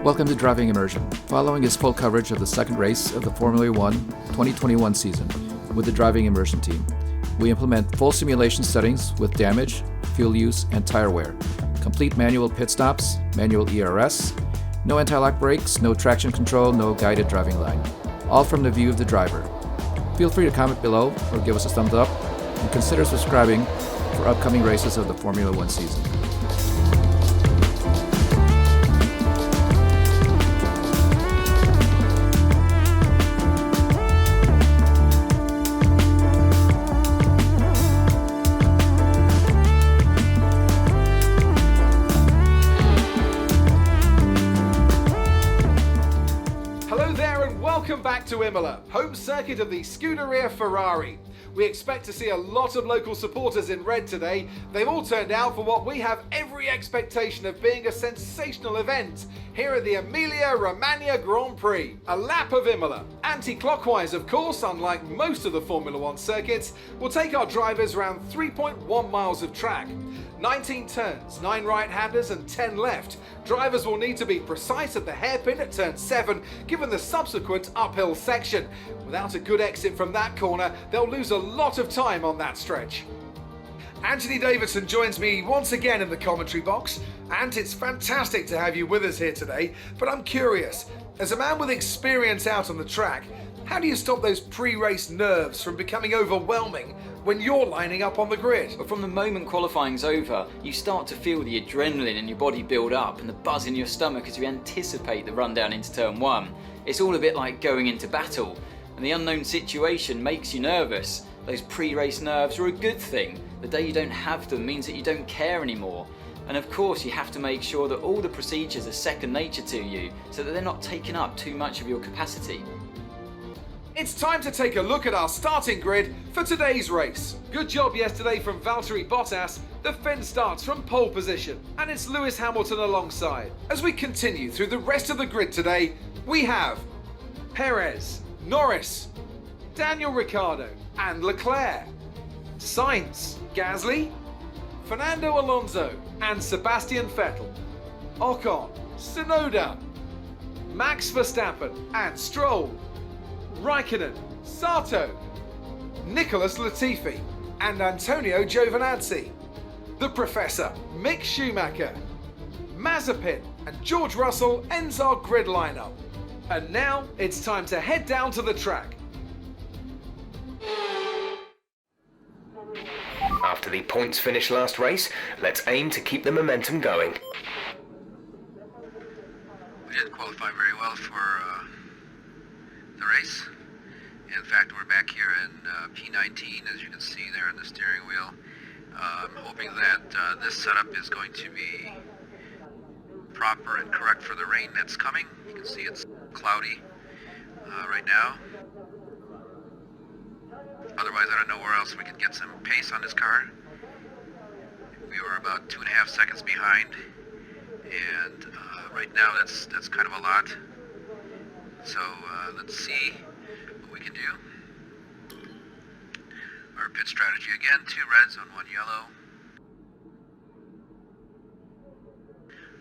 Welcome to Driving Immersion, following is full coverage of the second race of the Formula 1 2021 season with the Driving Immersion team. We implement full simulation settings with damage, fuel use, and tire wear, complete manual pit stops, manual ERS, no anti-lock brakes, no traction control, no guided driving line, all from the view of the driver. Feel free to comment below or give us a thumbs up, and consider subscribing for upcoming races of the Formula 1 season. Welcome back to Imola, home circuit of the Scuderia Ferrari. We expect to see a lot of local supporters in red today. They've all turned out for what we have every expectation of being a sensational event here at the Emilia Romagna Grand Prix. A lap of Imola, anti-clockwise of course, unlike most of the Formula 1 circuits, will take our drivers around 3.1 miles of track. 19 turns, 9 right-handers and 10 left. Drivers will need to be precise at the hairpin at turn 7, given the subsequent uphill section. Without a good exit from that corner, they'll lose a lot of time on that stretch. Anthony Davidson joins me once again in the commentary box, and it's fantastic to have you with us here today, but I'm curious, as a man with experience out on the track, how do you stop those pre-race nerves from becoming overwhelming when you're lining up on the grid? But from the moment qualifying's over, you start to feel the adrenaline in your body build up and the buzz in your stomach as you anticipate the rundown into turn 1. It's all a bit like going into battle, and the unknown situation makes you nervous. Those pre-race nerves are a good thing. The day you don't have them means that you don't care anymore. And of course you have to make sure that all the procedures are second nature to you so that they're not taking up too much of your capacity. It's time to take a look at our starting grid for today's race. Good job yesterday from Valtteri Bottas. The Finn starts from pole position, and it's Lewis Hamilton alongside. As we continue through the rest of the grid today, we have Perez, Norris, Daniel Ricciardo and Leclerc, Sainz, Gasly, Fernando Alonso and Sebastian Vettel, Ocon, Tsunoda, Max Verstappen and Stroll, Raikkonen, Sato, Nicholas Latifi and Antonio Giovinazzi, the Professor, Mick Schumacher, Mazepin and George Russell ends our grid lineup. And now it's time to head down to the track. After the points finish last race, let's aim to keep the momentum going. We didn't qualify very well for the race. In fact, we're back here in P19, as you can see there in the steering wheel. I'm hoping that this setup is going to be proper and correct for the rain that's coming. You can see it's cloudy right now. Otherwise, I don't know where else we could get some pace on this car. We were about 2.5 seconds behind, and right now that's kind of a lot. So let's see what we can do. Our pit strategy again, 2 reds on 1 yellow.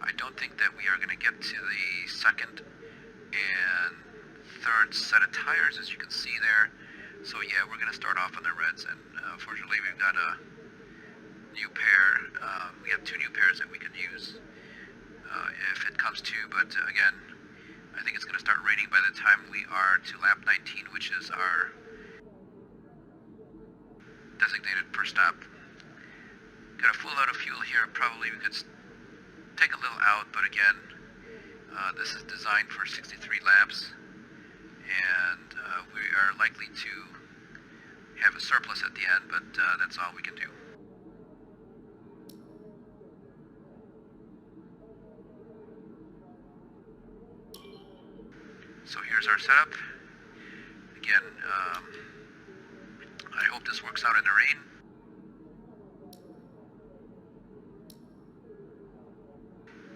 I don't think that we are going to get to the second and third set of tires, as you can see there. So yeah, we're going to start off on the reds, and fortunately we've got a new pair. We have 2 new pairs that we can use if it comes to, but again, I think it's going to start raining by the time we are to lap 19, which is our designated first stop. Got a full load of fuel here. Probably we could take a little out, but again, this is designed for 63 laps, and we are likely to have a surplus at the end, but that's all we can do. So here's our setup. Again, I hope this works out in the rain.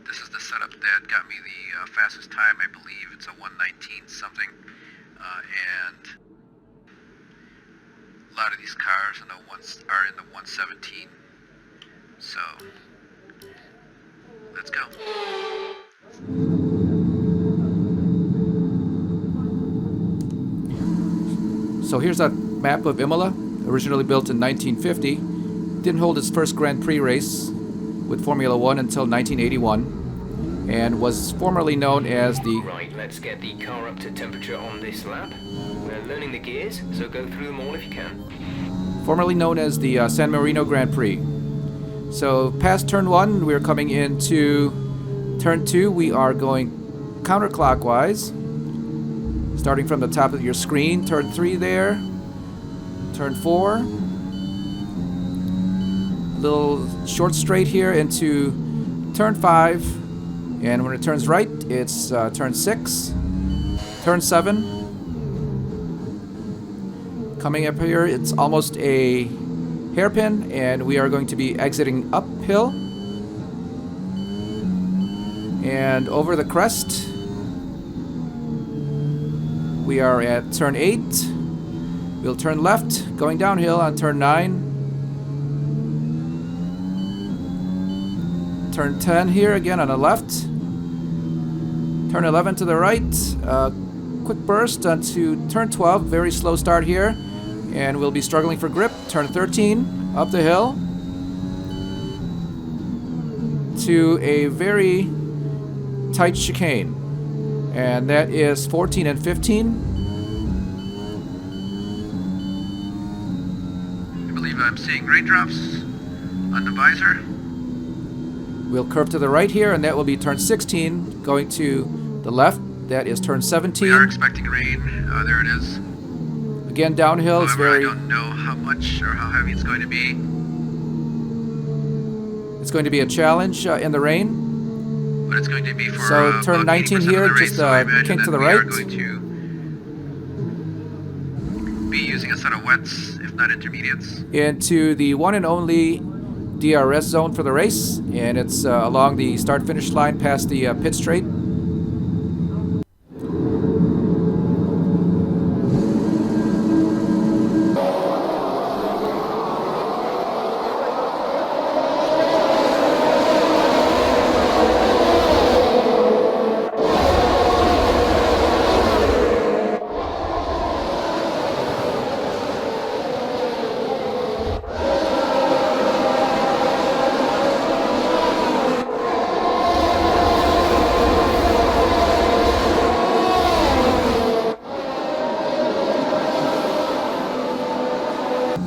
This is the setup that got me the fastest time. I believe it's a 1:19 something, and a lot of these cars are in the 1:17. So let's go. So here's a map of Imola, originally built in 1950. Didn't hold its first Grand Prix race with Formula One until 1981, and was formerly known as the... Right, let's get the car up to temperature on this lap. We're learning the gears, so go through them all if you can. Formerly known as the San Marino Grand Prix. So past turn 1, we're coming into turn 2. We are going counterclockwise, starting from the top of your screen. Turn 3 there. Turn 4. Little short straight here into turn 5. And when it turns right, it's turn 6. Turn 7. Coming up here, it's almost a hairpin, and we are going to be exiting uphill. And over the crest, we are at turn 8. We'll turn left, going downhill on turn 9. Turn 10 here again on the left. Turn 11 to the right. Quick burst onto turn 12. Very slow start here. And we'll be struggling for grip. Turn 13, up the hill. To a very tight chicane. And that is 14 and 15. I believe I'm seeing raindrops on the visor. We'll curve to the right here, and that will be turn 16. Going to the left, that is turn 17. We are expecting rain. There it is. Again, downhill. It's However, very... I don't know how much or how heavy it's going to be. It's going to be a challenge in the rain. But it's going to be for So turn about 19 80% here, of the race, just so I imagine kink to that the we are right. going to be using a set of wets, if not intermediates. Into the one and only DRS zone for the race, and it's along the start-finish line past the pit straight.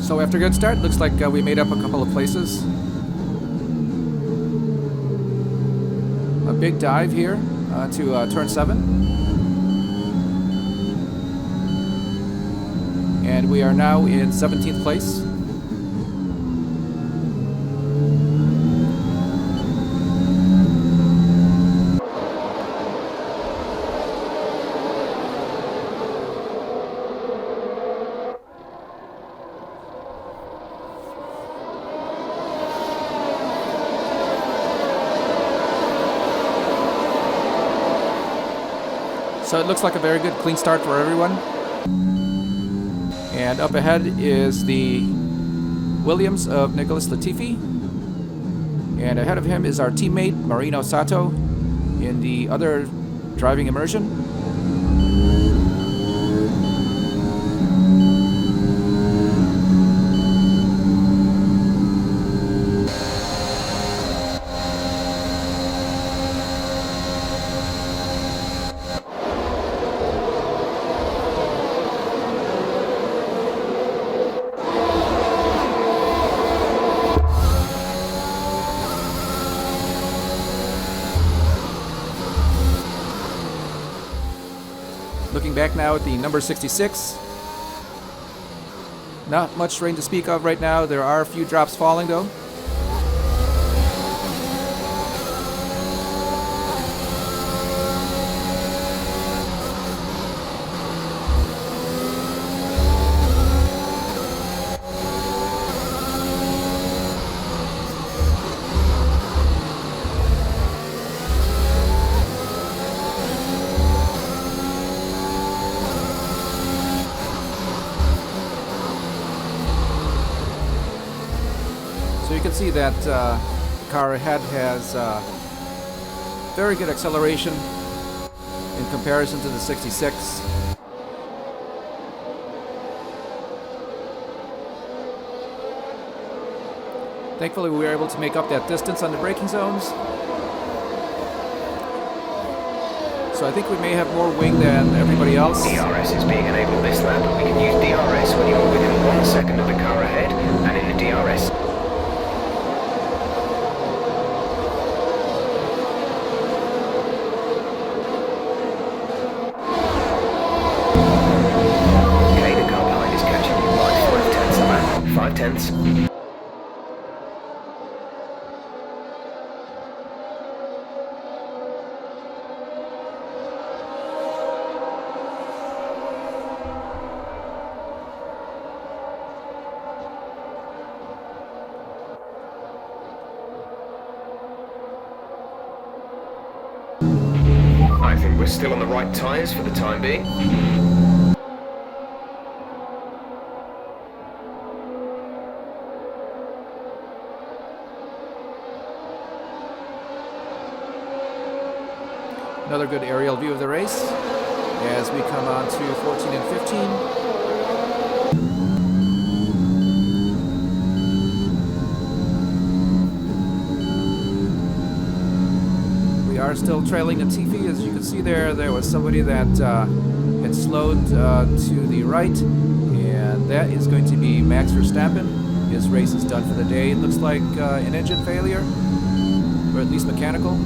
So after a good start, looks like we made up a couple of places. A big dive here to turn 7. And we are now in 17th place. So it looks like a very good clean start for everyone. And up ahead is the Williams of Nicholas Latifi. And ahead of him is our teammate Marino Sato in the other driving immersion. Looking back now at the number 66. Not much rain to speak of right now. There are a few drops falling though. So you can see that the car ahead has very good acceleration in comparison to the 66. Thankfully, we were able to make up that distance on the braking zones. So I think we may have more wing than everybody else. DRS is being enabled this lap. We can use DRS when you're within 1 second of the car ahead and in the DRS. Okay, the car behind is catching you by 5/10 a lap. 5/10. I think we're still on the right tyres for the time being. Another good aerial view of the race as we come on to 14 and 15. We are still trailing Latifi. As you can see there was somebody that had slowed to the right, and that is going to be Max Verstappen. His race is done for the day. It looks like an engine failure, or at least mechanical.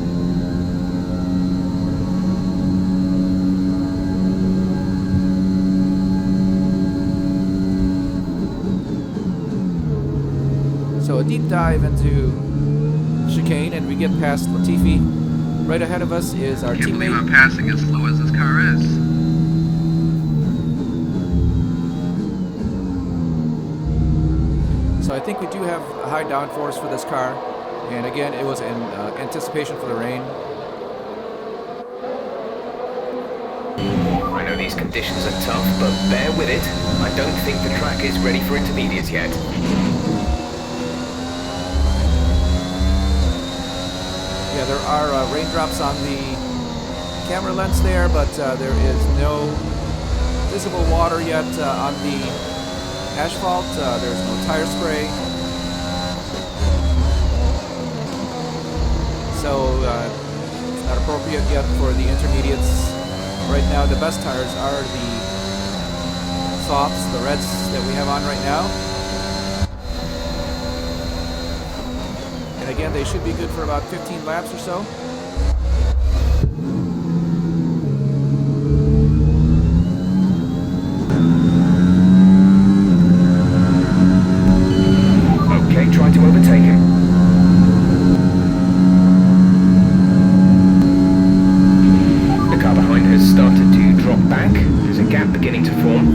So a deep dive into chicane, and we get past Latifi. Right ahead of us is our I can't believe teammate. I'm passing as slow as this car is. So I think we do have a high downforce for this car. And again, it was in anticipation for the rain. I know these conditions are tough, but bear with it. I don't think the track is ready for intermediates yet. Yeah, there are raindrops on the camera lens there, but there is no visible water yet on the asphalt. There's no tire spray. So it's not appropriate yet for the intermediates. Right now, the best tires are the softs, the reds that we have on right now. And again, they should be good for about 15 laps or so. Okay, try to overtake him. The car behind has started to drop back. There's a gap beginning to form.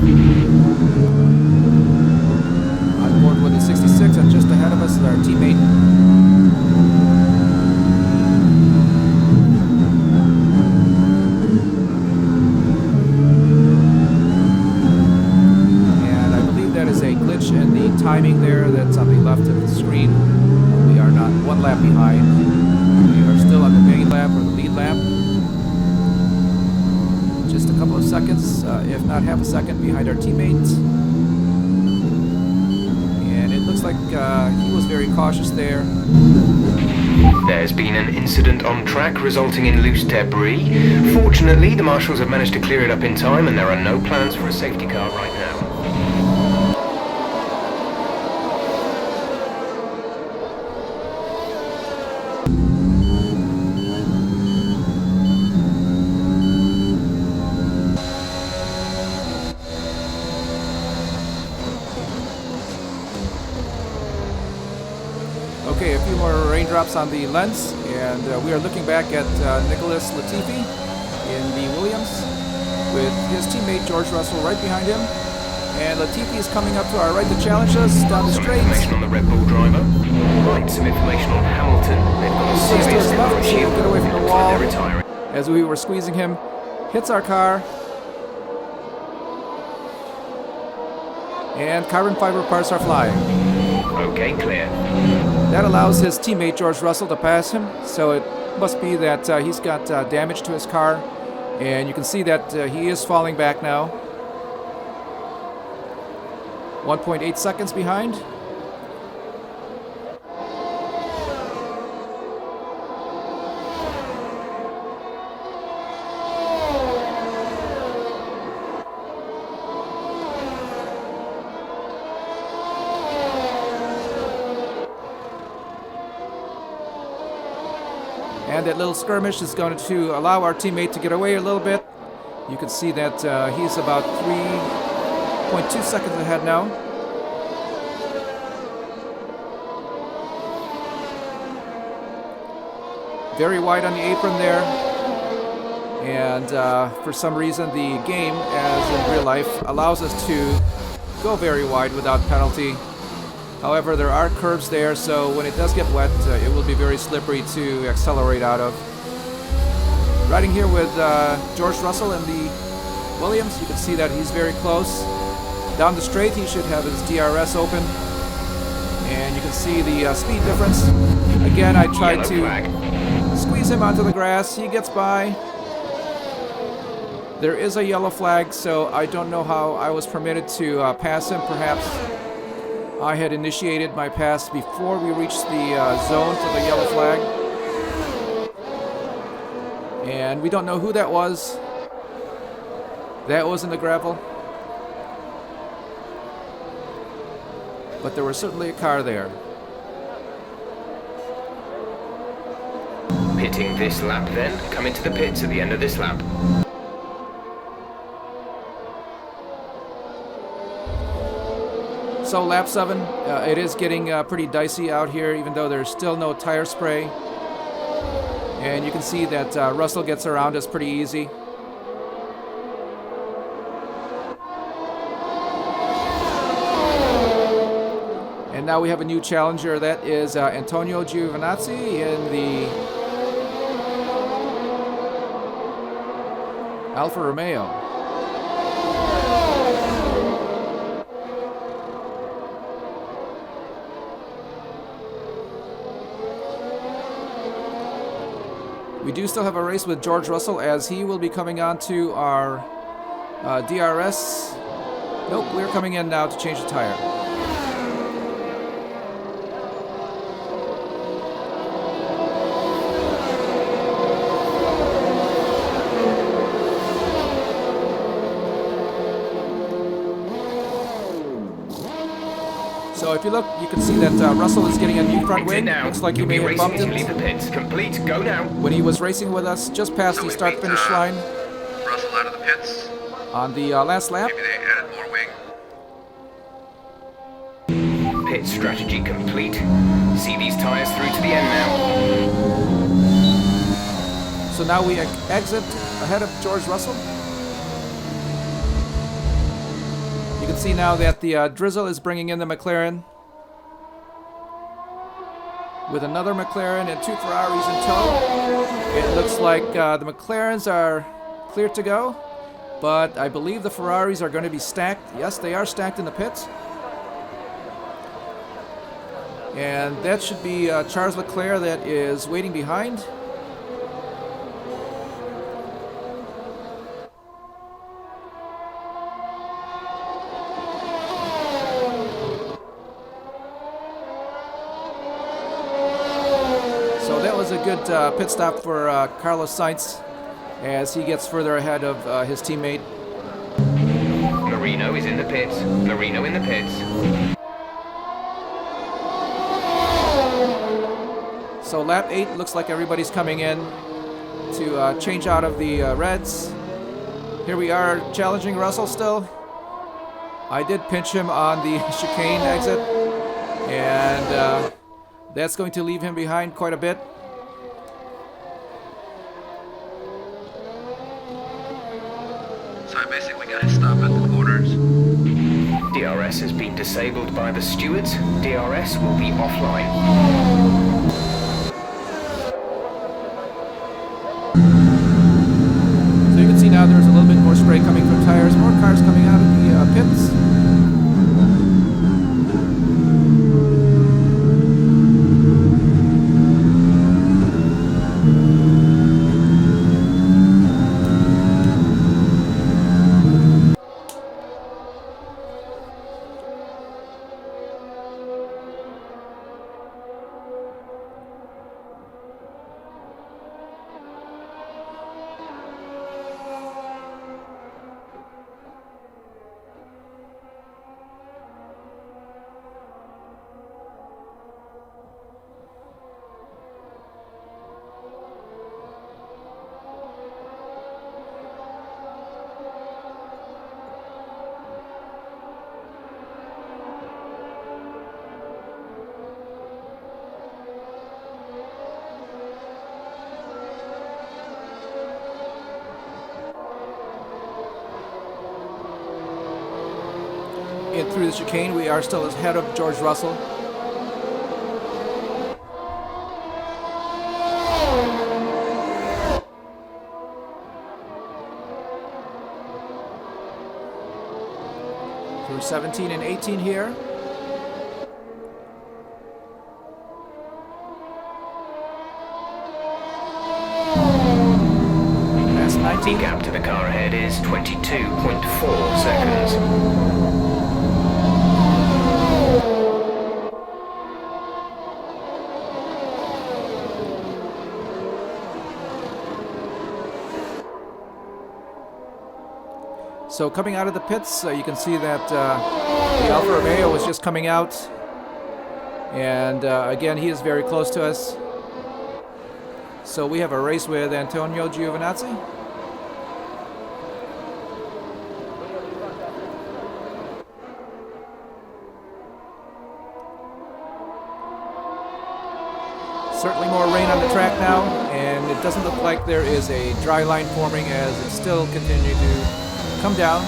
On board with the 66, and just ahead of us is our teammate. And I believe that is a glitch in the timing there that's on the left of the screen. We are not one lap behind. We are still on the main lap or the lead lap. Just a couple of seconds, if not half a second, behind our teammate. And it looks like he was very cautious there. There's been an incident on track resulting in loose debris. Fortunately, the marshals have managed to clear it up in time and there are no plans for a safety car right now. Okay, a few more raindrops on the lens, and we are looking back at Nicholas Latifi in the Williams with his teammate George Russell right behind him. And Latifi is coming up to our right to challenge us down the Some straight. information on the Red Bull driver. Right, some information on Hamilton. They've got a Stays to serious his left, damage so here. we'll get away from the Looks like wall. they're retiring. As we were squeezing him, hits our car. And carbon fiber parts are flying. Okay, clear. That allows his teammate George Russell to pass him, so it must be that he's got damage to his car, and you can see that he is falling back now. 1.8 seconds behind. And that little skirmish is going to allow our teammate to get away a little bit. You can see that he's about 3.2 seconds ahead now. Very wide on the apron there. And for some reason the game, as in real life, allows us to go very wide without penalty. However, there are curves there, so when it does get wet, it will be very slippery to accelerate out of. Riding here with George Russell in the Williams, you can see that he's very close. Down the straight, he should have his DRS open. And you can see the speed difference. Again, I tried to squeeze him onto the grass. He gets by. There is a yellow flag, so I don't know how I was permitted to pass him. Perhaps I had initiated my pass before we reached the zone for the yellow flag. And we don't know who that was. That was in the gravel. But there was certainly a car there. Pitting this lap then. Come into the pits at the end of this lap. So lap 7, it is getting pretty dicey out here, even though there's still no tire spray. And you can see that Russell gets around us pretty easy. And now we have a new challenger. That is Antonio Giovinazzi in the Alfa Romeo. We do still have a race with George Russell, as he will be coming on to our DRS. Nope, we're coming in now to change the tire. So if you look, you can see that Russell is getting a new front wing. Looks like he may have bumped it. Leave the pits. Complete. Go now. When he was racing with us, just past the start-finish line. Russell out of the pits. On the last lap. Maybe they added more wing. Pit strategy complete. See these tires through to the end now. So now we exit ahead of George Russell. You can see now that the drizzle is bringing in the McLaren, with another McLaren and 2 Ferraris in tow. It looks like the McLarens are clear to go, but I believe the Ferraris are going to be stacked. Yes, they are stacked in the pits. And that should be Charles Leclerc that is waiting behind. A good pit stop for Carlos Sainz as he gets further ahead of his teammate. Marino is in the pits. Marino in the pits. So lap 8 looks like everybody's coming in to change out of the reds. Here we are challenging Russell still. I did pinch him on the chicane exit, and that's going to leave him behind quite a bit. So I basically gotta stop at the corners. DRS has been disabled by the stewards. DRS will be offline. So you can see now there's a little bit more spray coming from tires, more cars coming out of the pits. in through the chicane. We are still ahead of George Russell. Through 17 and 18 here. That's 19. The gap to the car ahead is 22.4 seconds. So coming out of the pits, you can see that the Alfa Romeo was just coming out. And again, he is very close to us. So we have a race with Antonio Giovinazzi. Certainly more rain on the track now, and it doesn't look like there is a dry line forming as it still continues to come down.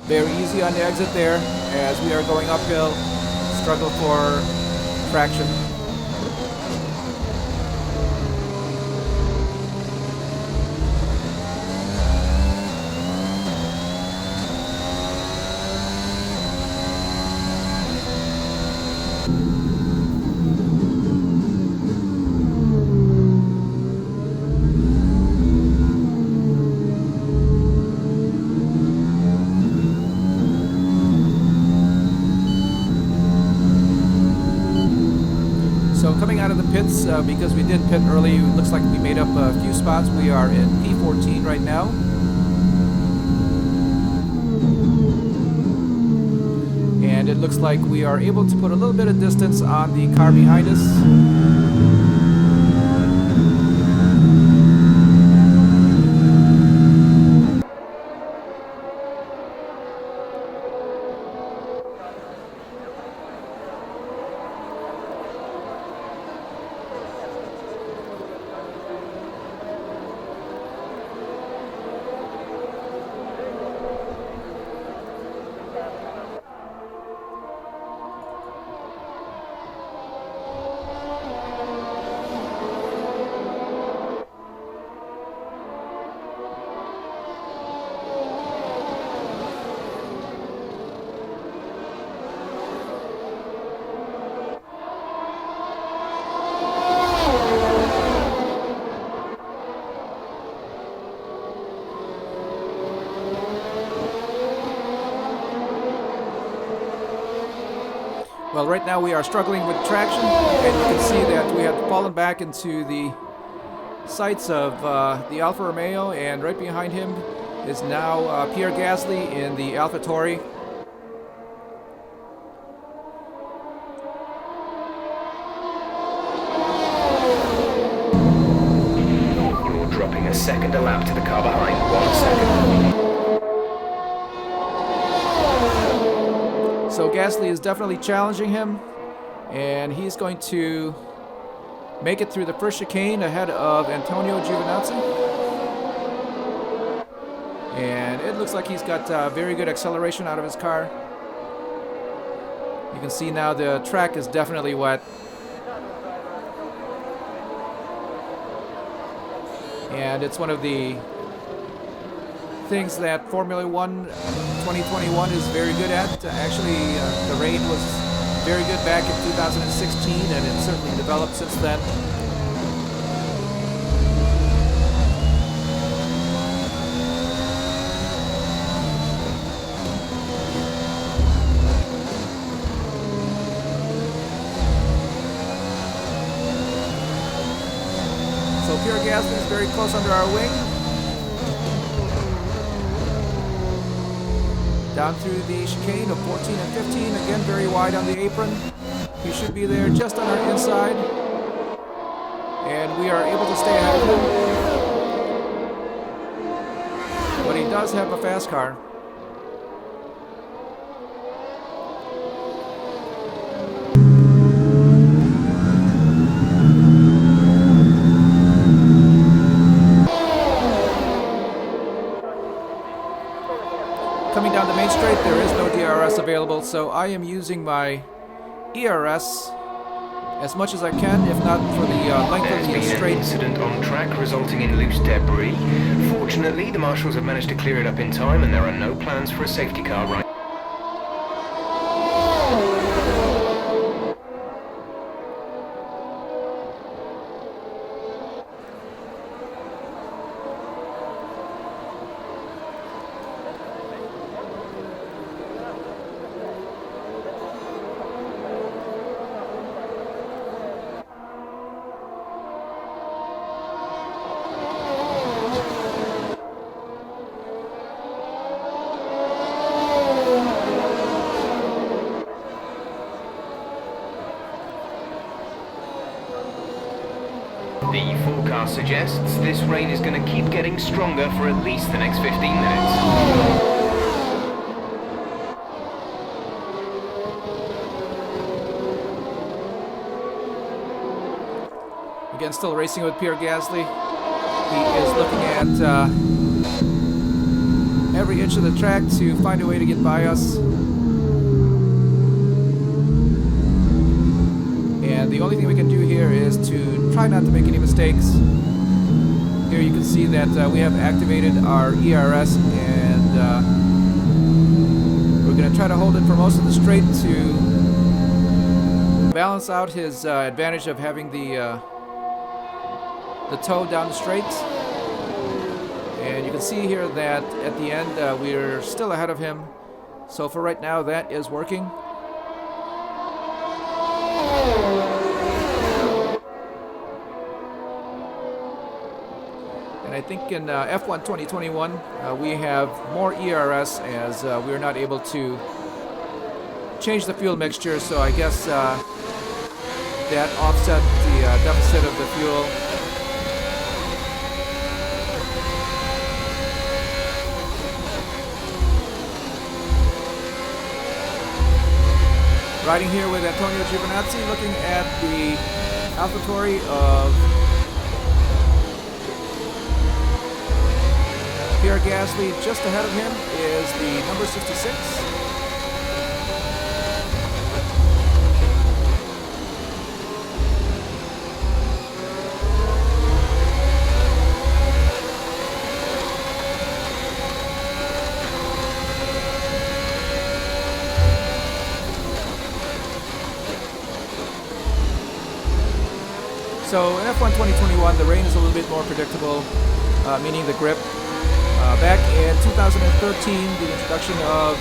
Very easy on the exit there as we are going uphill. Struggle for traction. Coming out of the pits, because we did pit early, it looks like we made up a few spots. We are in P14 right now. And it looks like we are able to put a little bit of distance on the car behind us. Well, right now we are struggling with traction, and you can see that we have fallen back into the sights of the Alfa Romeo, and right behind him is now Pierre Gasly in the AlphaTauri. You're dropping a second a lap to the car behind. 1 second. So Gasly is definitely challenging him, and he's going to make it through the first chicane ahead of Antonio Giovinazzi. And it looks like he's got very good acceleration out of his car. You can see now the track is definitely wet. And it's one of the things that Formula One 2021 is very good at. Actually, the rain was very good back in 2016, and it certainly developed since then. So Pierre Gasly is very close under our wing. Down through the chicane of 14 and 15, again very wide on the apron. He should be there just on our inside. And we are able to stay ahead of him. But he does have a fast car. available, so I am using my ERS as much as I can, if not for the length of the There's been an straight. incident on track resulting in loose debris. Fortunately, the marshals have managed to clear it up in time, and there are no plans for a safety car right. The forecast suggests this rain is going to keep getting stronger for at least the next 15 minutes. Again, still racing with Pierre Gasly. He is looking at every inch of the track to find a way to get by us. And the only thing we can do here is to try not to make any mistakes. Here you can see that we have activated our ERS, and we're going to try to hold it for most of the straight to balance out his advantage of having the toe down the straight. And you can see here that at the end we're still ahead of him. So for right now that is working. And I think in F1 2021 we have more ERS, as we are not able to change the fuel mixture, so I guess that offset the deficit of the fuel. Riding here with Antonio Giovinazzi, looking at the AlphaTauri of Pierre Gasly. Just ahead of him is the number 66. So in F1 2021, the rain is a little bit more predictable, meaning the grip. Back in 2013, the introduction of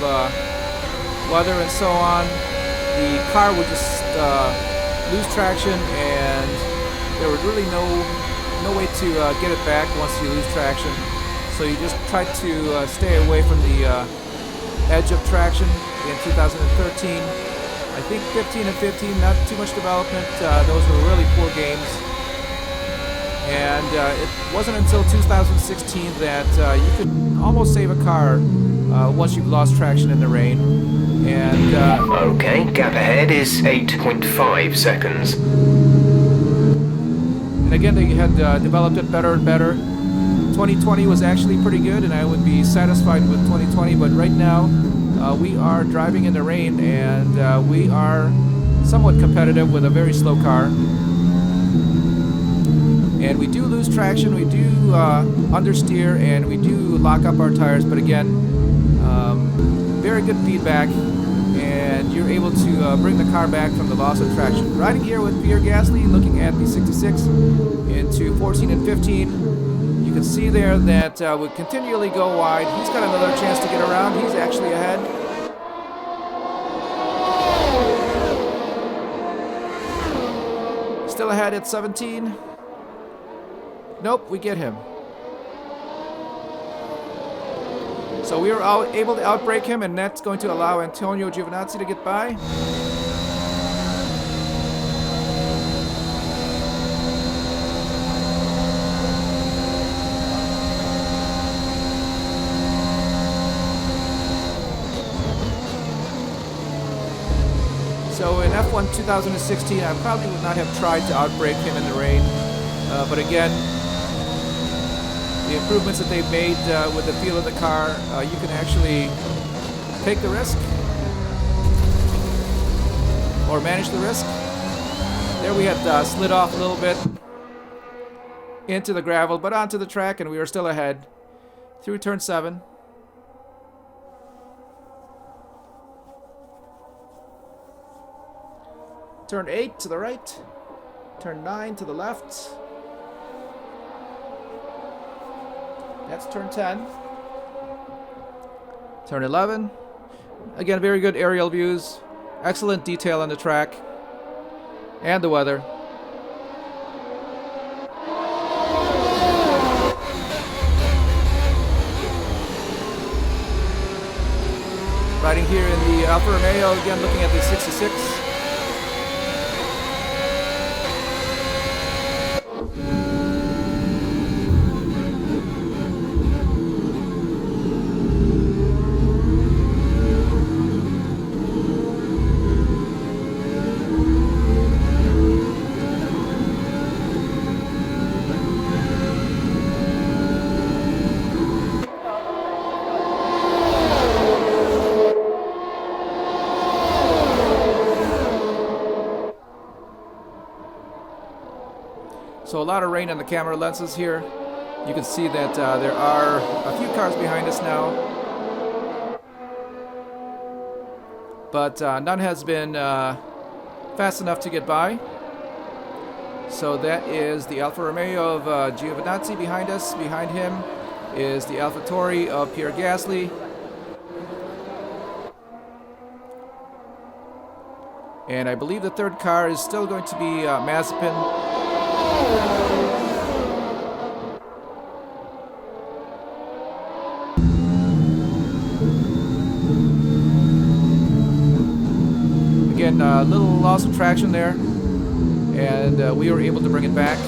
weather and so on, the car would just lose traction, and there was really no way to get it back once you lose traction. So you just try to stay away from the edge of traction. In 2013, I think 15 and 15, not too much development. Those were really poor games. And it wasn't until 2016 that you could almost save a car once you've lost traction in the rain. And Okay, gap ahead is 8.5 seconds. and again, they had developed it better and better. 2020 was actually pretty good, and I would be satisfied with 2020. But right now, we are driving in the rain, and we are somewhat competitive with a very slow car. And we do lose traction, we do understeer, and we do lock up our tires. But again, very good feedback, and you're able to bring the car back from the loss of traction. Riding here with Pierre Gasly, looking at the 66 into 14 and 15. You can see there that we continually go wide. He's got another chance to get around. He's actually ahead. Still ahead at 17. Nope, we get him. So we were able to outbrake him, and that's going to allow Antonio Giovinazzi to get by. So in F1 2016, I probably would not have tried to outbrake him in the rain. But again, the improvements that they've made with the feel of the car, you can actually take the risk. or managed the risk. There we had slid off a little bit into the gravel, but onto the track, and we were still ahead through turn 7. Turn 8 to the right. Turn 9 to the left. That's turn 10. Turn 11. Again, very good aerial views. Excellent detail on the track and the weather. Riding here in the Alfa Romeo, again looking at the 66. So a lot of rain on the camera lenses here. You can see that there are a few cars behind us now, but none has been fast enough to get by. So that is the Alfa Romeo of Giovinazzi behind us. Behind him is the AlphaTauri of Pierre Gasly. And I believe the third car is still going to be Mazepin. Again, a little loss of traction there, and we were able to bring it back.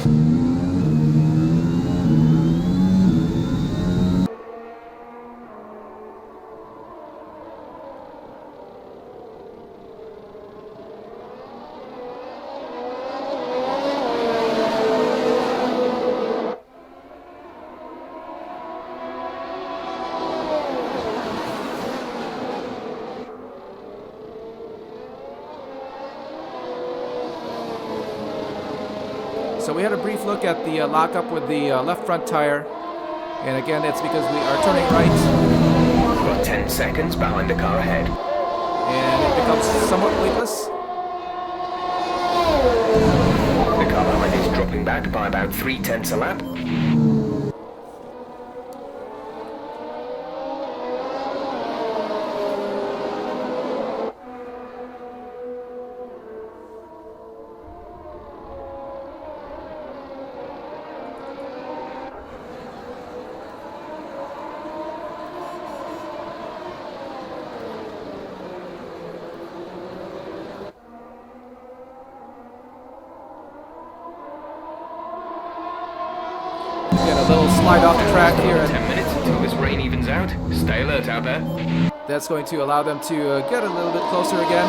So we had a brief look at the lockup with the left front tire, and again it's because we are turning right. Got 10 seconds behind the car ahead. And it becomes somewhat weightless. The car behind is dropping back by about 3/10 a lap. Get a little slide off the track here, 10 and minutes until this rain evens out. Stay alert out there. that's going to allow them to get a little bit closer again.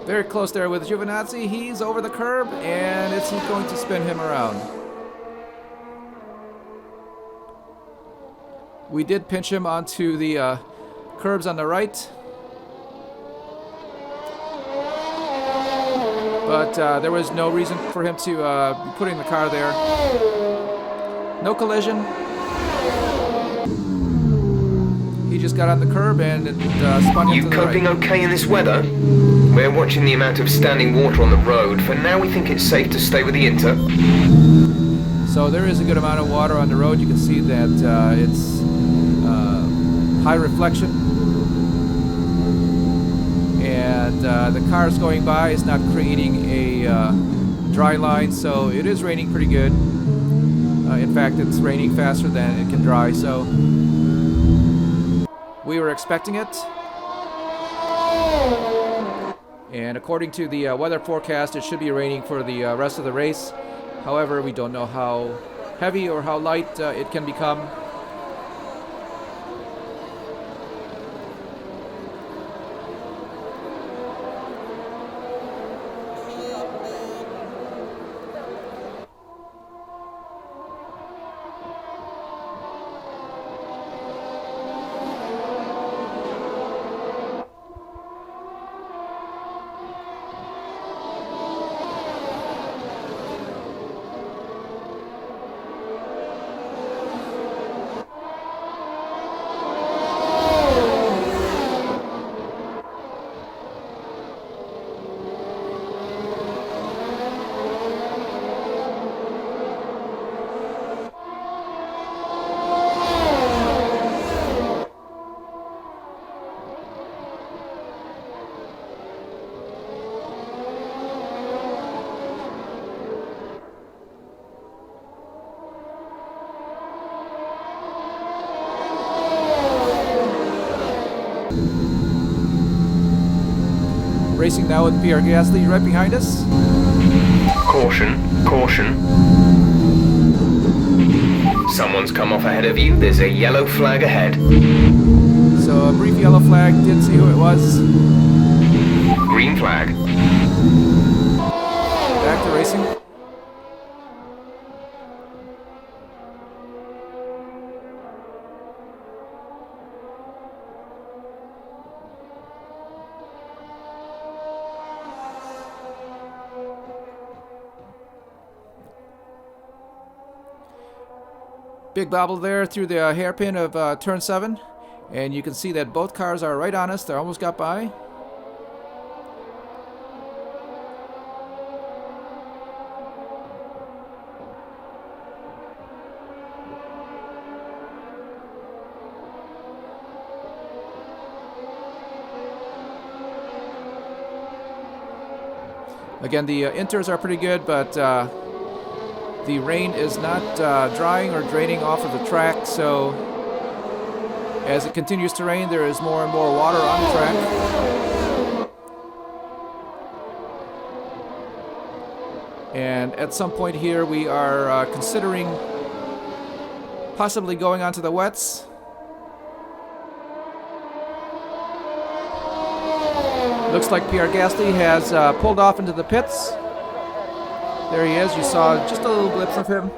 Very close there with Giovinazzi. He's over the curb, and it's going to spin him around. We did pinch him onto the curbs on the right. But there was no reason for him to be putting the car there. No collision. He just got on the curb and it spun You into the right. coping okay in this weather? We're watching the amount of standing water on the road. For now, we think it's safe to stay with the Inter. So there is a good amount of water on the road. You can see that it's high reflection. And the cars going by is not creating a dry line, so it is raining pretty good. In fact, it's raining faster than it can dry, so we were expecting it. And according to the weather forecast, it should be raining for the rest of the race. However, we don't know how heavy or how light it can become. Racing now with Pierre Gasly right behind us. Caution, caution. Someone's come off ahead of you. There's a yellow flag ahead. So a brief yellow flag, didn't see who it was. Green flag. Back to racing. Big bobble there through the hairpin of turn 7, and you can see that both cars are right on us. They almost got by. Again, the inters are pretty good, but the rain is not drying or draining off of the track, so as it continues to rain, there is more and more water on the track. And at some point here, we are considering possibly going onto the wets. Looks like Pierre Gasly has pulled off into the pits. There he is. You saw just a little glimpse of him.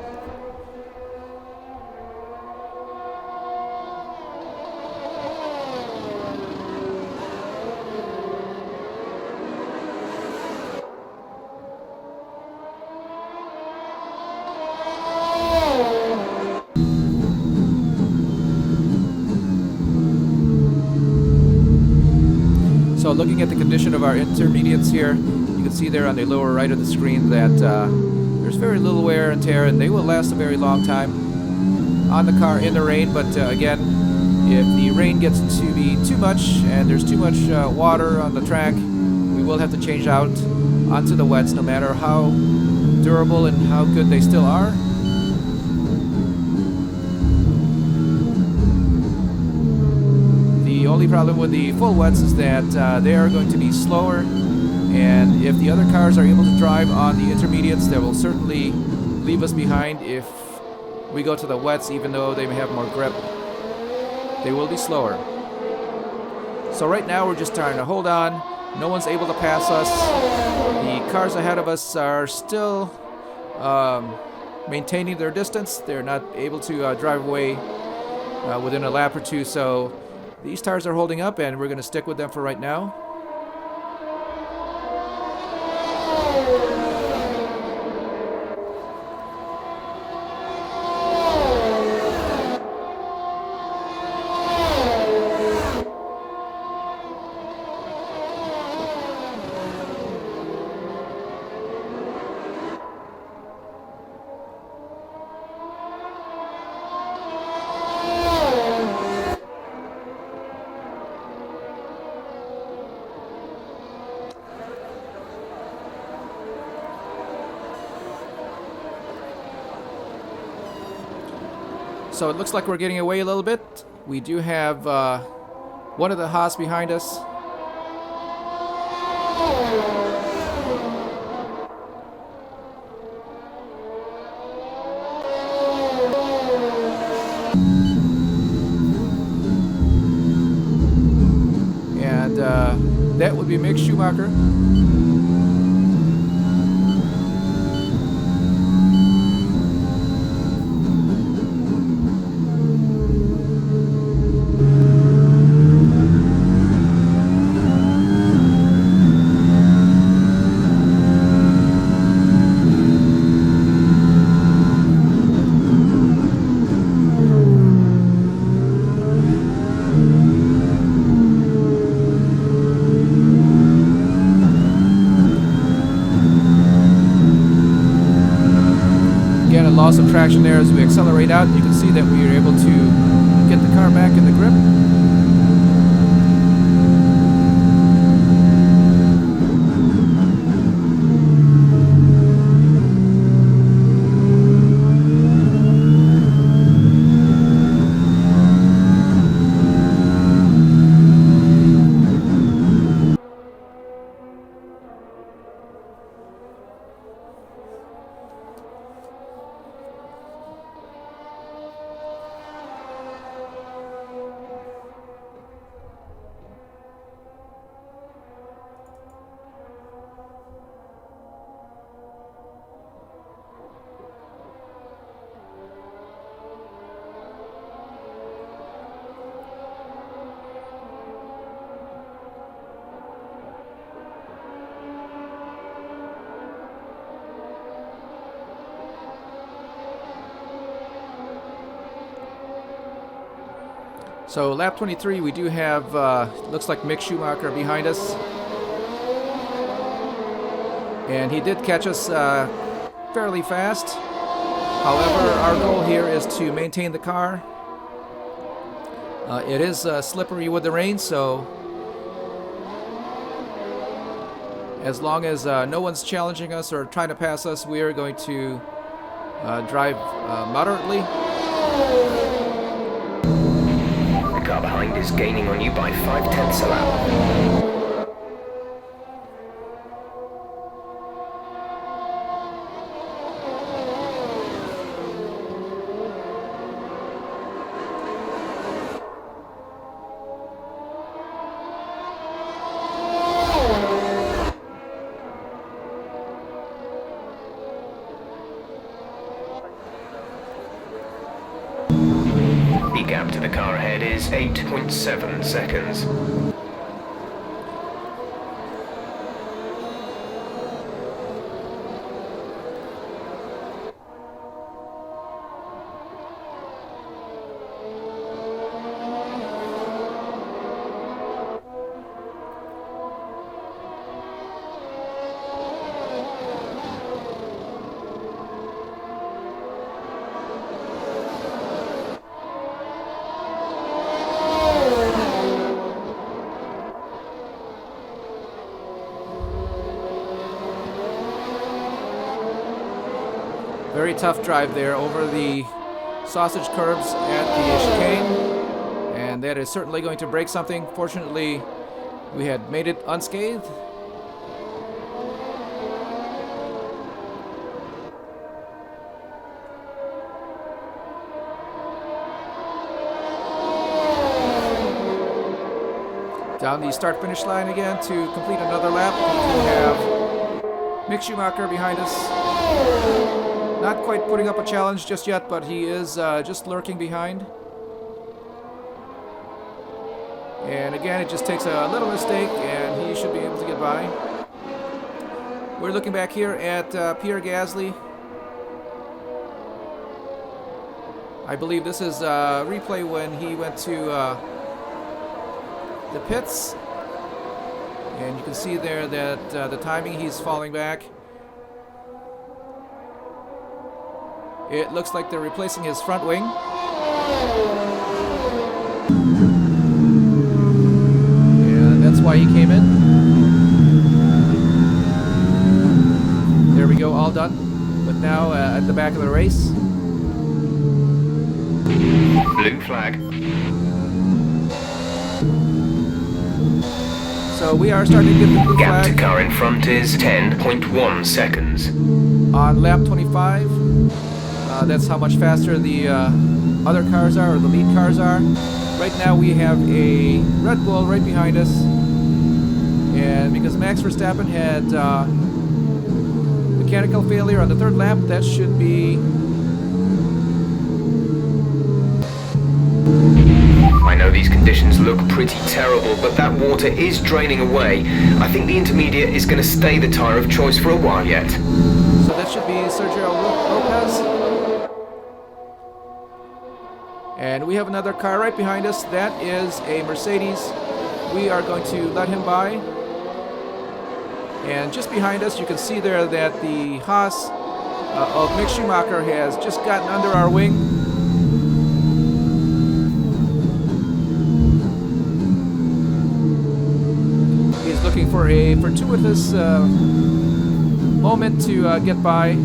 So looking at the condition of our intermediates here, you can see there on the lower right of the screen that there's very little wear and tear, and they will last a very long time on the car in the rain. But again, if the rain gets to be too much and there's too much water on the track, we will have to change out onto the wets, no matter how durable and how good they still are. The only problem with the full wets is that they are going to be slower, and if the other cars are able to drive on the intermediates, they will certainly leave us behind if we go to the wets, even though they may have more grip. They will be slower. So right now we're just trying to hold on. No one's able to pass us. The cars ahead of us are still maintaining their distance. They're not able to drive away within a lap or two, so these tires are holding up, and we're going to stick with them for right now. So it looks like we're getting away a little bit. We do have one of the Haas behind us. And that would be Mick Schumacher. Loss of traction there as we accelerate out. You can see that we are able to get the car back in the grip. So lap 23, we do have, looks like Mick Schumacher behind us. And he did catch us fairly fast. However, our goal here is to maintain the car. It is slippery with the rain, so as long as no one's challenging us or trying to pass us, we are going to drive moderately. The car behind is gaining on you by 0.5 a lap. The gap to the car ahead is 8.7 seconds. Very tough drive there over the sausage curbs at the chicane, and that is certainly going to break something. Fortunately, we had made it unscathed. Down the start-finish line again to complete another lap. We have Mick Schumacher behind us. Not quite putting up a challenge just yet, but he is just lurking behind. And again, it just takes a little mistake and he should be able to get by. We're looking back here at Pierre Gasly. I believe this is a replay when he went to the pits. And you can see there that the timing, he's falling back. It looks like they're replacing his front wing. And that's why he came in. There we go, all done. But now at the back of the race. Blue flag. So we are starting to get the blue Gap flag to car in front is 10.1 seconds. on lap 25. That's how much faster the other cars are, or the lead cars are. Right now we have a Red Bull right behind us. And because Max Verstappen had mechanical failure on the third lap, that should be... I know these conditions look pretty terrible, but that water is draining away. I think the intermediate is going to stay the tyre of choice for a while yet. So that should be Sergio Lopez. And we have another car right behind us. That is a Mercedes. We are going to let him by. And just behind us, you can see there that the Haas of Mick Schumacher has just gotten under our wing. He's looking for a fortuitous moment to get by,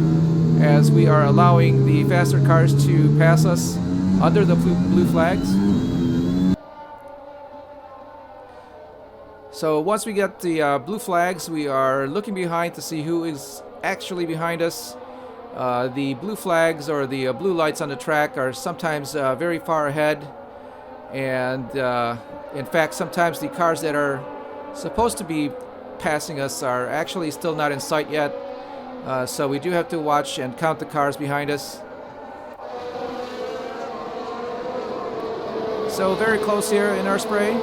as we are allowing the faster cars to pass us under the blue flags. So once we get the blue flags, we are looking behind to see who is actually behind us. The blue flags, or the blue lights on the track, are sometimes very far ahead, and in fact sometimes the cars that are supposed to be passing us are actually still not in sight yet. So we do have to watch and count the cars behind us. So very close here in our spray.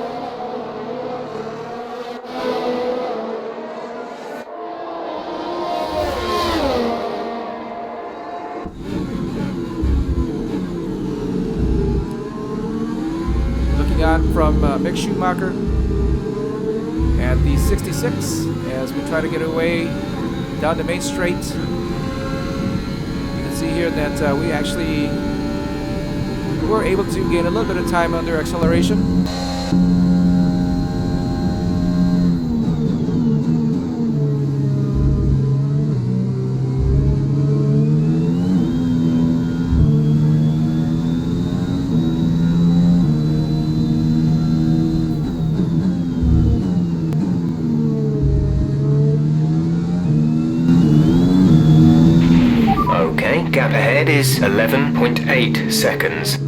Mick Schumacher at the 66 as we try to get away down the main straight. You can see here that we actually were able to gain a little bit of time under acceleration. Gap ahead is 11.8 seconds.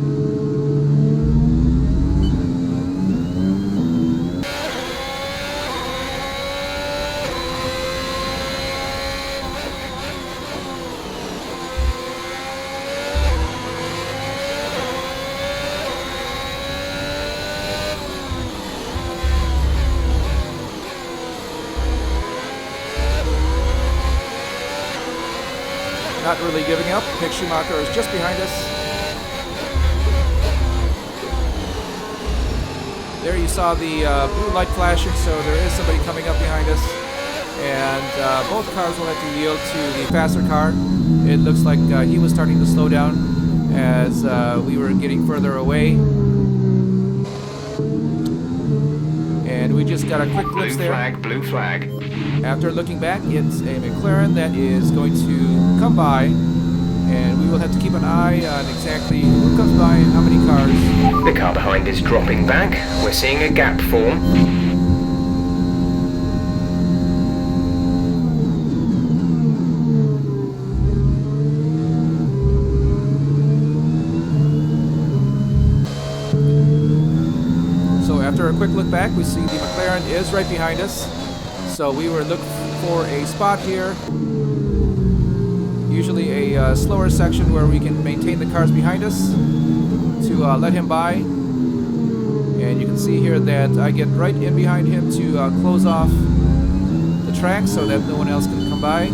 Not really giving up. Mick Schumacher is just behind us. There you saw the blue light flashing, so there is somebody coming up behind us. And both cars will have to yield to the faster car. It looks like he was starting to slow down as we were getting further away. And we just got a quick glimpse there. Blue flag. After looking back, it's a McLaren that is going to come by, and we will have to keep an eye on exactly who comes by and how many cars. The car behind is dropping back. We're seeing a gap form. So after a quick look back, we see the McLaren is right behind us. So we were looking for a spot here, usually a slower section where we can maintain the cars behind us to let him by. And you can see here that I get right in behind him to close off the track so that no one else can come by.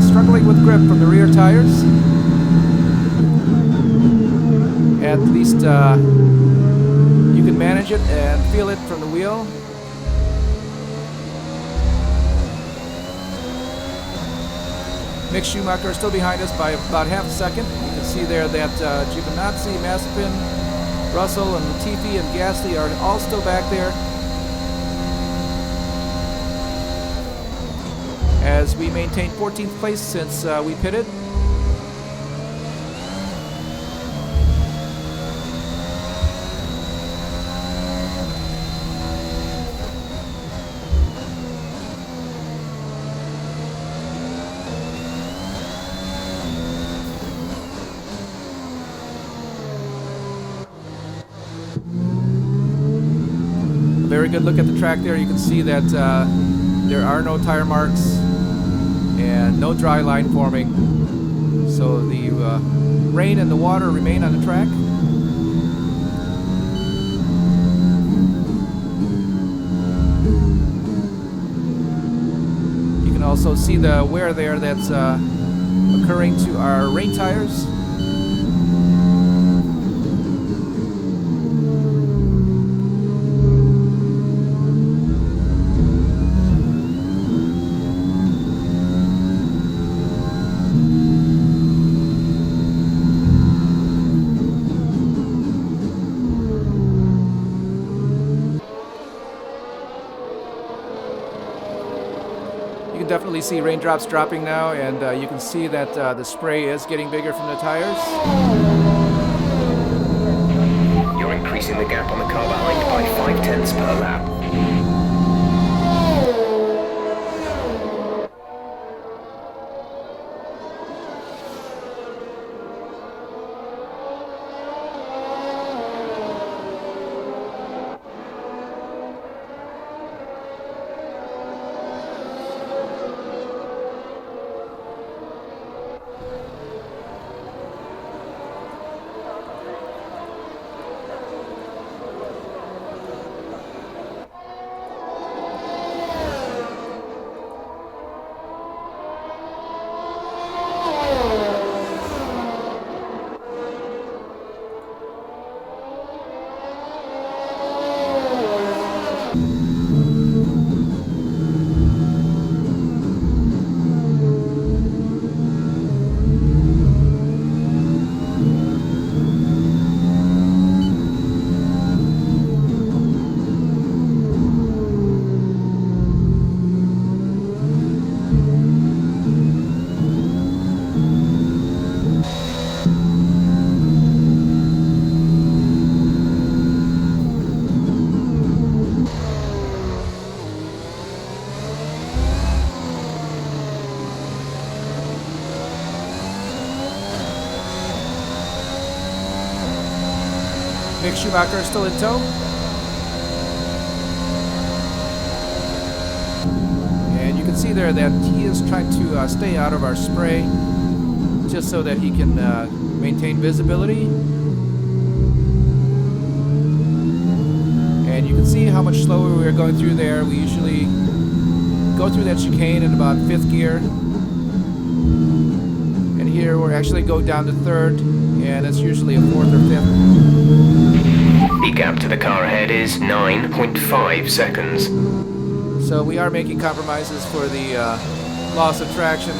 Struggling with grip from the rear tires. At least you can manage it and feel it from the wheel. Mick Schumacher is still behind us by about half a second. You can see there that Giovinazzi, Mazepin, Russell, and Latifi and Gasly are all still back there. As we maintain 14th place since we pitted. A very good look at the track there. You can see that there are no tire marks and no dry line forming, so the rain and the water remain on the track. You can also see the wear there that's occurring to our rain tires. You can definitely see raindrops dropping now, and you can see that the spray is getting bigger from the tires. You're increasing the gap on the car behind by 0.5 per lap. Mick Schumacher is still in tow. And you can see there that he is trying to stay out of our spray just so that he can maintain visibility. And you can see how much slower we are going through there. We usually go through that chicane in about 5th gear. And here we're actually going down to 3rd, and it's usually a 4th or 5th. The gap to the car ahead is 9.5 seconds. So we are making compromises for the loss of traction.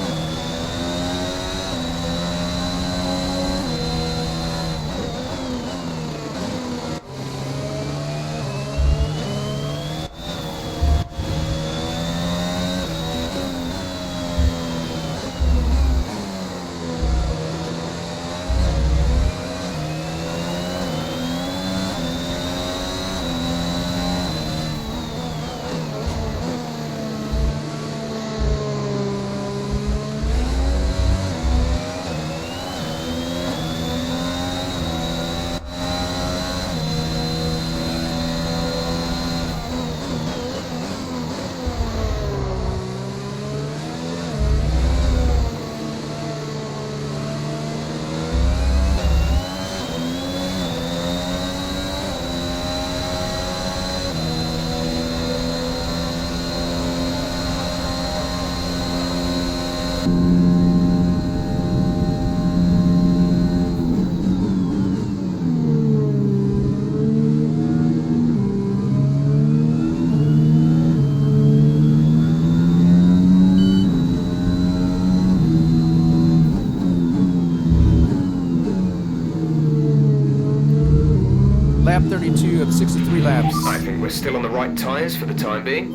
Lap 32 of 63 laps. I think we're still on the right tyres for the time being.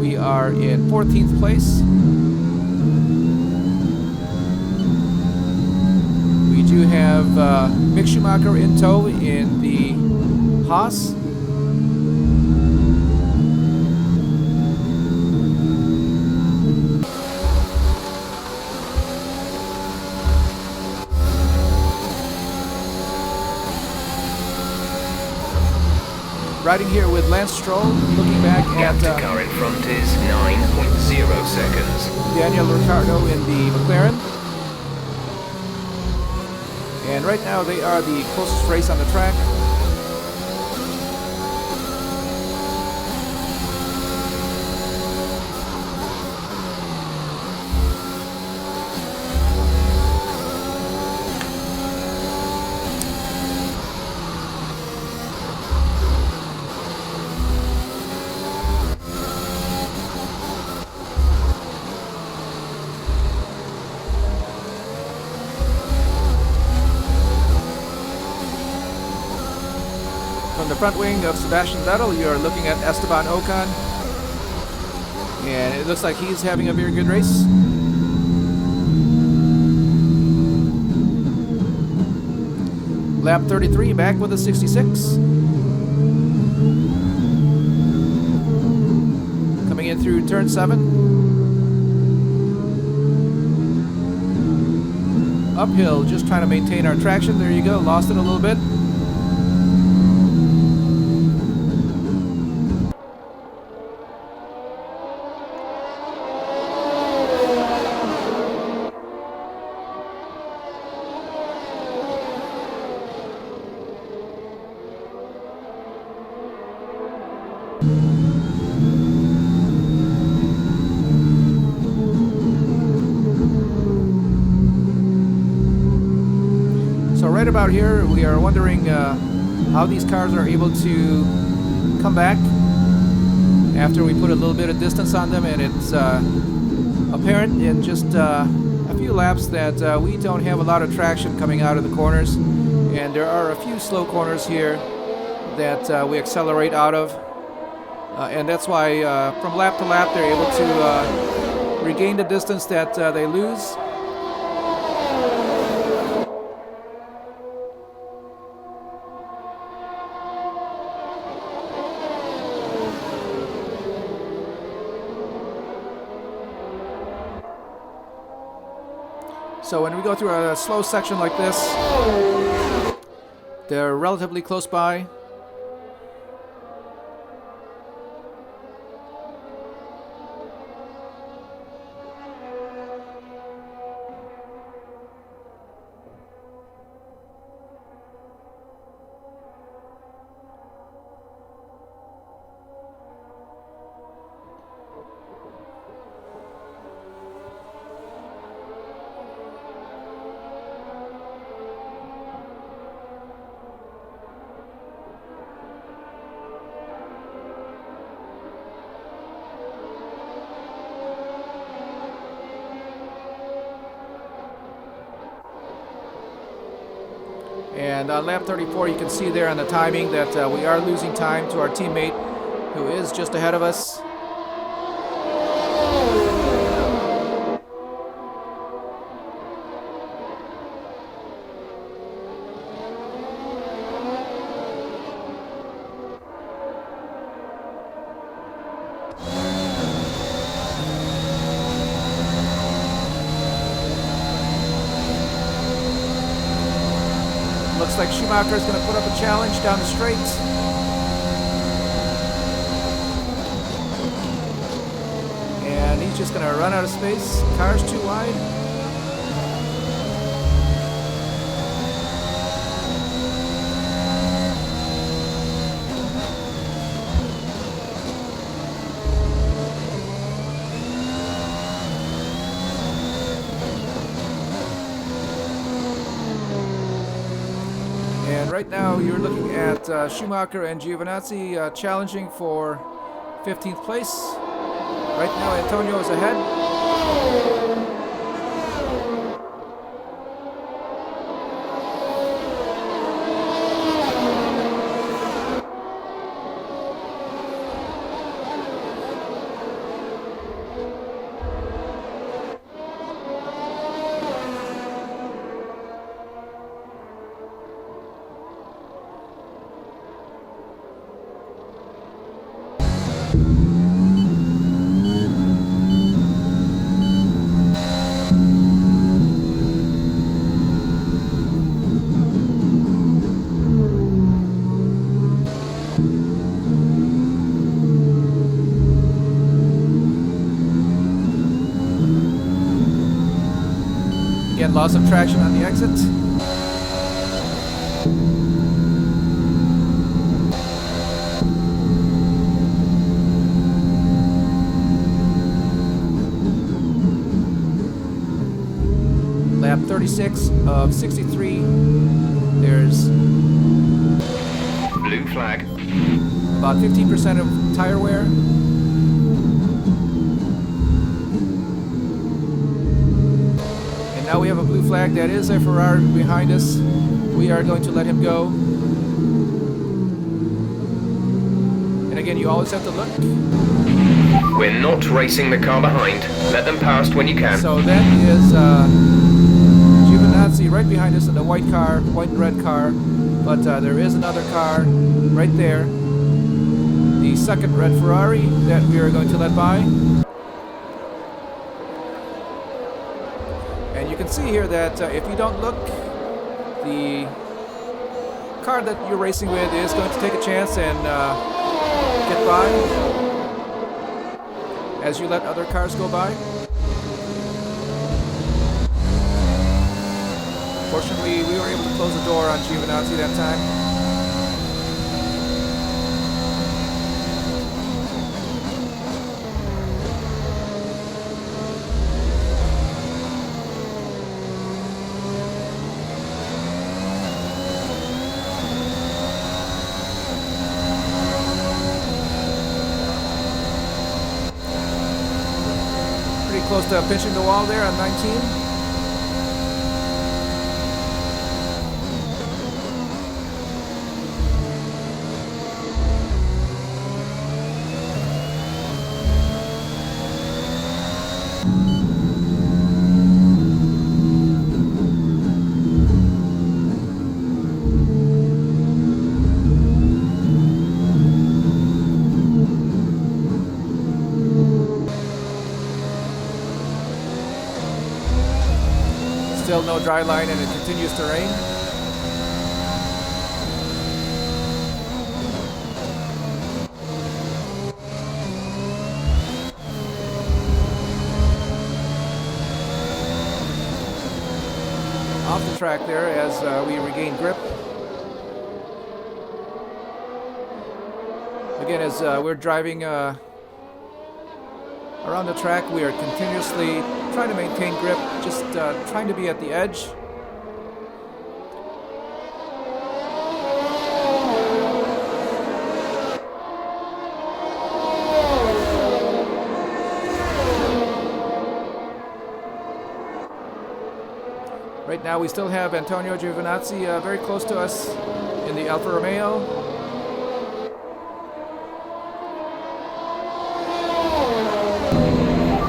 We are in 14th place. We do have Mick Schumacher in tow in the Haas. Riding here with Lance Stroll, looking back Gap at to car in front is 9.0 seconds. Daniel Ricciardo in the McLaren. And right now they are the closest race on the track. From the front wing of Sebastian Vettel, you are looking at Esteban Ocon. And it looks like he's having a very good race. Lap 33, back with a 66. Coming in through turn 7. Uphill, just trying to maintain our traction. There you go, lost it a little bit. So right about here, we are wondering how these cars are able to come back after we put a little bit of distance on them, and it's apparent in just a few laps that we don't have a lot of traction coming out of the corners, and there are a few slow corners here that we accelerate out of, and that's why from lap to lap they're able to regain the distance that they lose. So when we go through a slow section like this, they're relatively close by. And on lap 34, you can see there on the timing that we are losing time to our teammate who is just ahead of us. Looks like Schumacher is going to put up a challenge down the straight. And he's just going to run out of space. Car's too wide. And right now you're looking at Schumacher and Giovinazzi challenging for 15th place. Right now Antonio is ahead. Again, loss of traction on the exit. Lap 36 of 63. There's Blue flag. about 15% of tire wear. And now we have a blue flag. That is a Ferrari behind us. We are going to let him go. And again, you always have to look. We're not racing the car behind. Let them past when you can. So that is Giovinazzi right behind us in the white car, white and red car. But there is another car right there. The second red Ferrari that we are going to let by. And you can see here that if you don't look, the car that you're racing with is going to take a chance and get by as you let other cars go by. Fortunately, we were able to close the door on Giovinazzi that time. close to pinching the wall there on 19. Still no dry line and it continues to rain. Off the track there as we regain grip. Again, as we're driving around the track, we are continuously trying to maintain grip, just trying to be at the edge. Right now we still have Antonio Giovinazzi very close to us in the Alfa Romeo.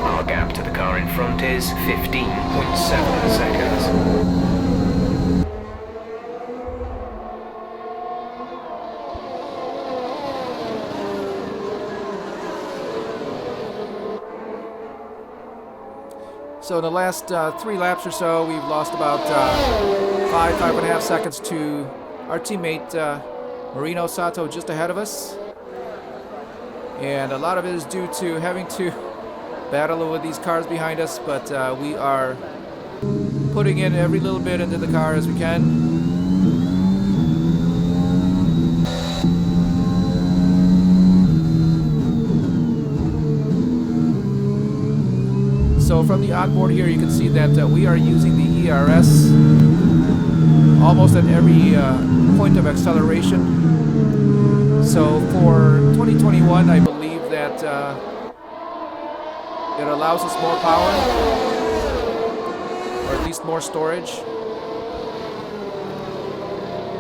Our gap to the car in front is 15.7 seconds. So in the last 3 laps or so, we've lost about 5.5 seconds to our teammate Marino Sato just ahead of us. And a lot of it is due to having to battle with these cars behind us, but we are putting in every little bit into the car as we can. So from the onboard here, you can see that we are using the ERS almost at every point of acceleration. So for 2021, I believe that it allows us more power, or at least more storage.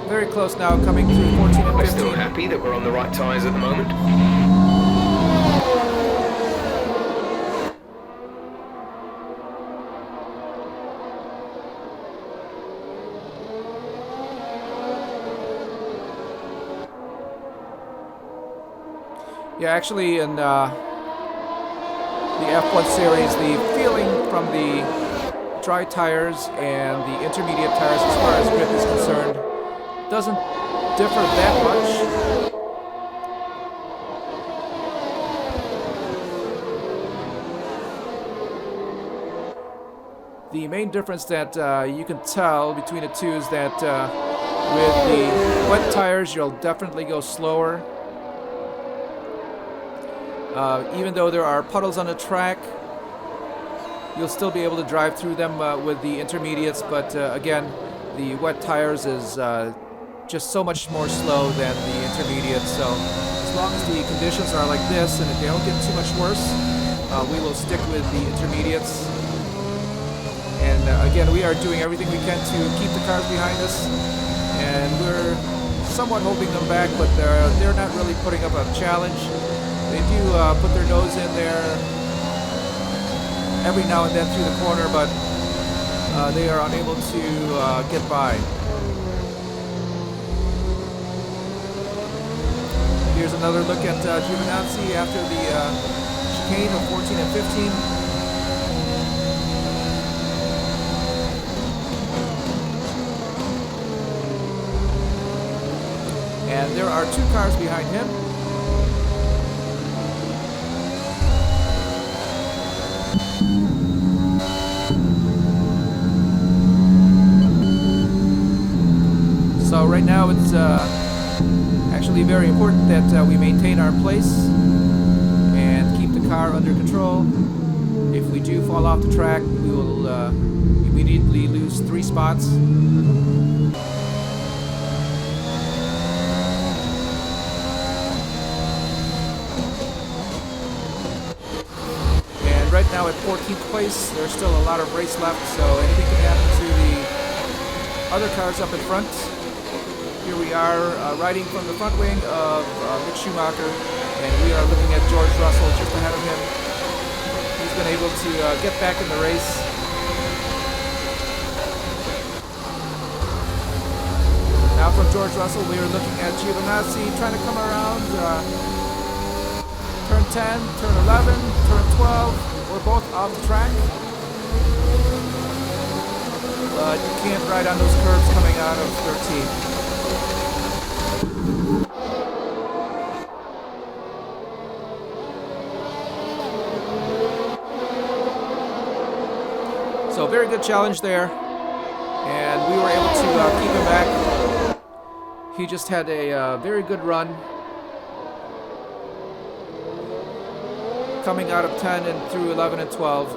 Very close now, coming through 14 and 15. We're still happy that we're on the right tyres at the moment. Yeah, actually in the F1 series, the feeling from the dry tires and the intermediate tires as far as grip is concerned doesn't differ that much. The main difference that you can tell between the two is that with the wet tires, you'll definitely go slower. Even though there are puddles on the track, you'll still be able to drive through them with the intermediates, but again, the wet tires is just so much more slow than the intermediates. So as long as the conditions are like this and if they don't get too much worse, we will stick with the intermediates. And again, we are doing everything we can to keep the cars behind us, and we're somewhat holding them back, but they're not really putting up a challenge. They do put their nose in there every now and then through the corner, but they are unable to get by. Here's another look at Giovinazzi after the chicane of 14 and 15. And there are 2 cars behind him. So right now it's actually very important that we maintain our place and keep the car under control. If we do fall off the track, we will immediately lose 3 spots. And right now at 14th place. There's still a lot of race left, so anything can happen to the other cars up in front. Here we are riding from the front wing of Mick Schumacher, and we are looking at George Russell just ahead of him. He's been able to get back in the race. Now from George Russell, we are looking at Giovinazzi trying to come around. Turn 10, turn 11, turn 12. We're both off the track. But you can't ride on those curves coming out of 13. So very good challenge there, and we were able to keep him back. He just had a very good run, coming out of 10 and through 11 and 12.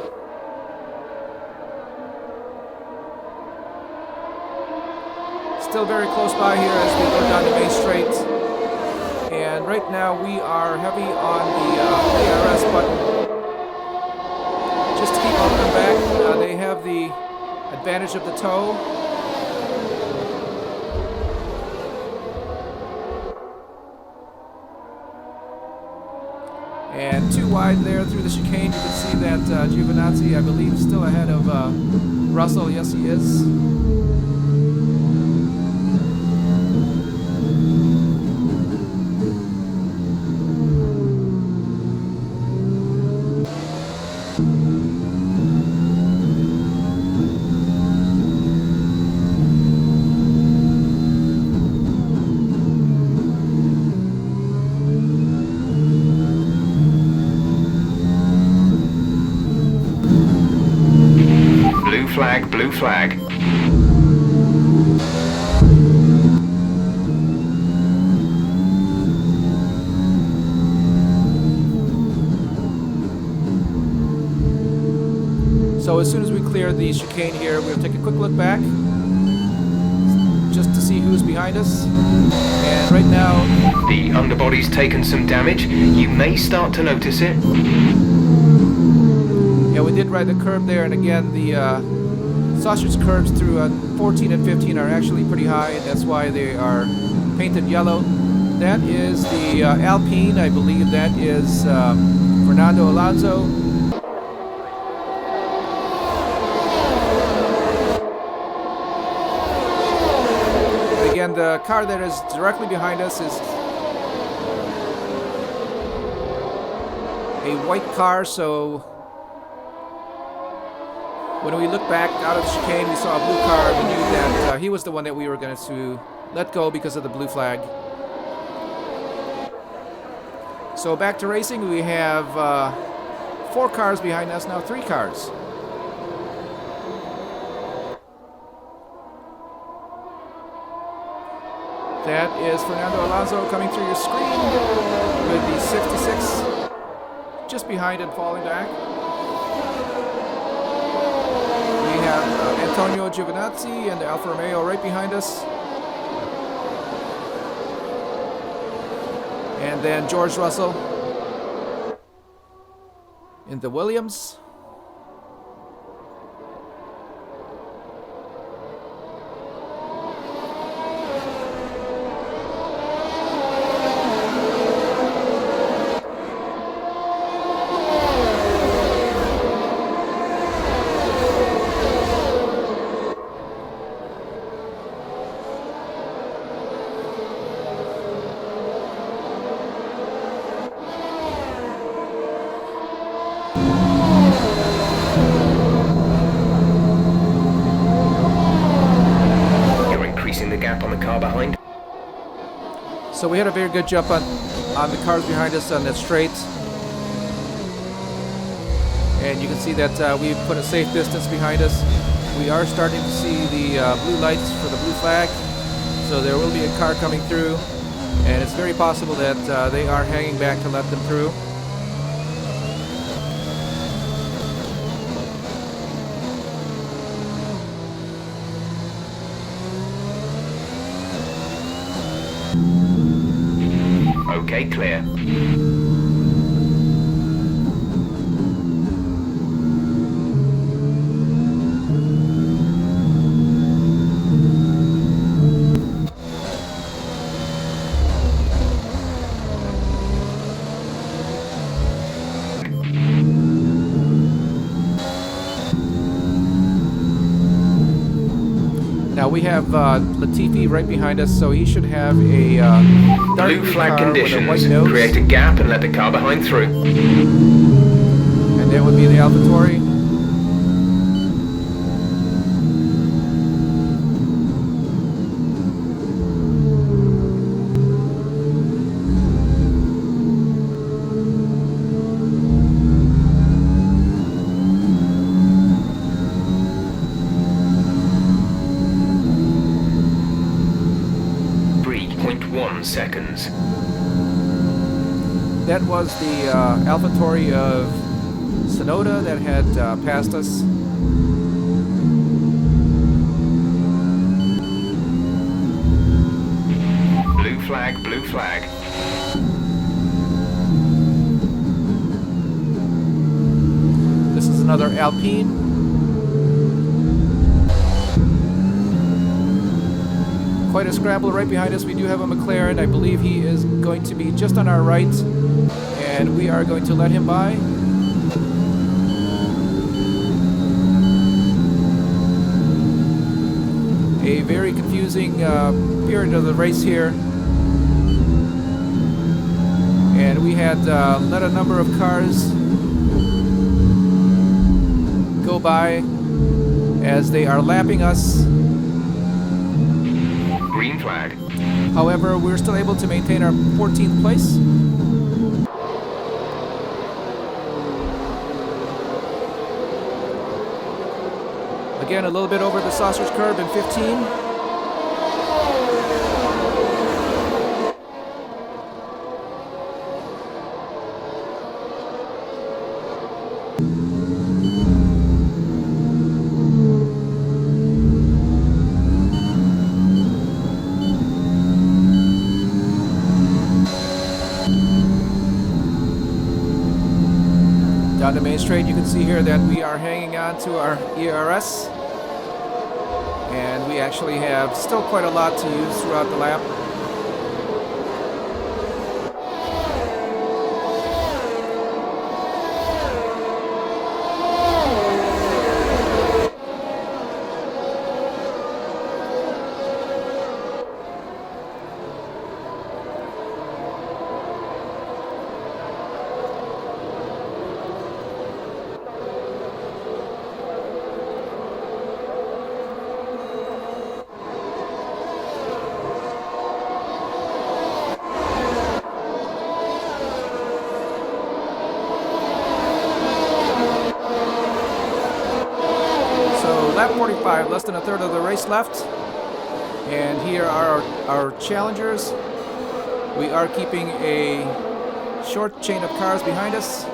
Still very close by here as we go down the main straight, and right now we are heavy on the ARS button. Just to keep up and back, they have the advantage of the toe. And too wide there through the chicane. You can see that Giovinazzi, I believe, is still ahead of Russell. Yes, he is. Blue flag. So as soon as we clear the chicane here, we'll take a quick look back just to see who's behind us. And right now, the underbody's taken some damage. You may start to notice it. Yeah, we did ride the curb there, and again, the sausage curbs through 14 and 15 are actually pretty high, and that's why they are painted yellow. That is the Alpine. I believe that is Fernando Alonso. Again, the car that is directly behind us is a white car, so when we looked back out of the chicane, we saw a blue car. We knew that he was the one that we were going to let go because of the blue flag. So back to racing. We have 4 cars behind us, now 3 cars. That is Fernando Alonso coming through your screen with the 66 just behind and falling back. We have Antonio Giovinazzi and the Alfa Romeo right behind us. And then George Russell in the Williams. So we had a very good jump on the cars behind us on that straight. And you can see that we put a safe distance behind us. We are starting to see the blue lights for the blue flag. So there will be a car coming through. And it's very possible that they are hanging back to let them through. Okay, clear. We have Latifi right behind us, so he should have a dark Blue blue flag car with a conditions. white nose. Create a gap and let the car behind through. And that would be the AlphaTauri. Seconds. That was the AlphaTauri of Sonoda that had passed us. Blue flag, blue flag. This is another Alpine. Quite a scramble right behind us. We do have a McLaren. I believe he is going to be just on our right, and we are going to let him by. A very confusing period of the race here, and we had let a number of cars go by as they are lapping us. Green flag. However, we're still able to maintain our 14th place. Again, a little bit over the sausage curve in 15. Down the main straight, you can see here that we are hanging on to our ERS, and we actually have still quite a lot to use throughout the lap. Lap 45, less than a third of the race left. And here are our challengers. We are keeping a short chain of cars behind us.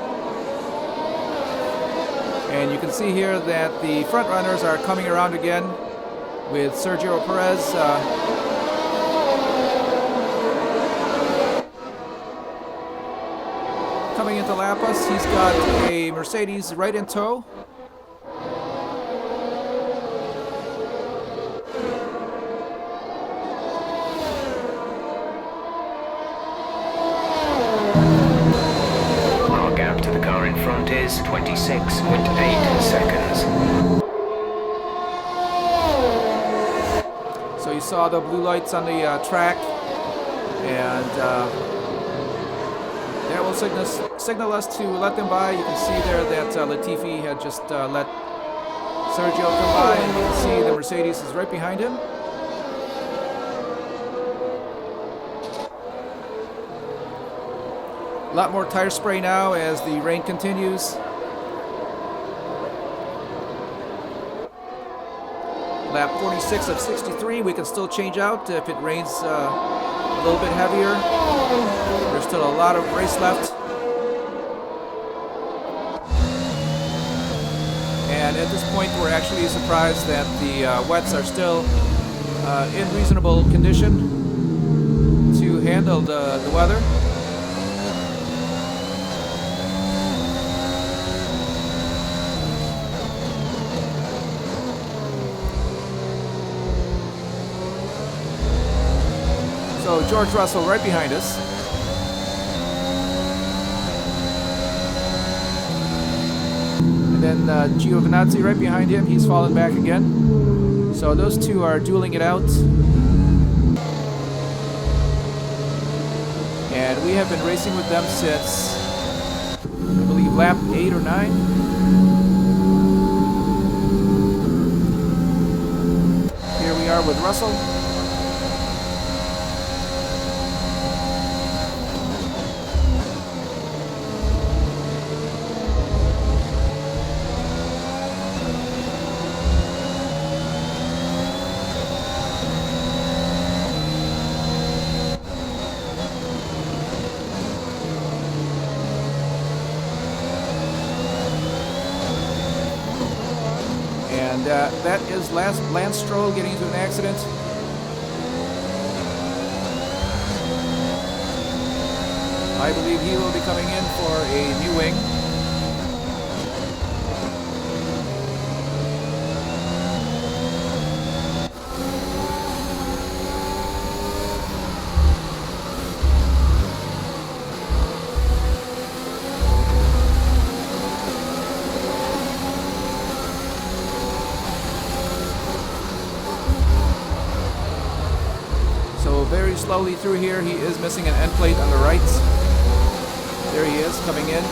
And you can see here that the front runners are coming around again with Sergio Perez coming in to lap us. He's got a Mercedes right in tow. In front is 26.8 seconds. So you saw the blue lights on the track, and that will signal us to let them by. You can see there that Latifi had just let Sergio come by, and you can see the Mercedes is right behind him. A lot more tire spray now as the rain continues. Lap 46 of 63, we can still change out if it rains a little bit heavier. There's still a lot of race left. And at this point, we're actually surprised that the wets are still in reasonable condition to handle the weather. So George Russell right behind us. And then Giovinazzi right behind him. He's fallen back again. So those two are dueling it out. And we have been racing with them since, I believe, lap 8 or 9. Here we are with Russell. That is Lance Stroll getting into an accident. I believe he will be coming in for a new wing. Very slowly through here. He is missing an end plate on the right. There he is coming in.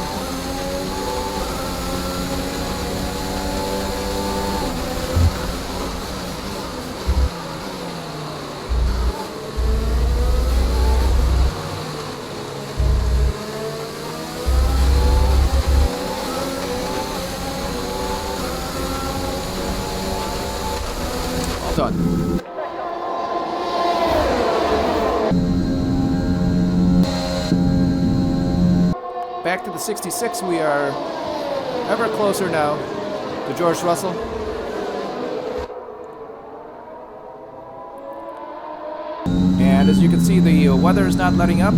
All done. Back to the 66, we are ever closer now to George Russell. And as you can see, the weather is not letting up.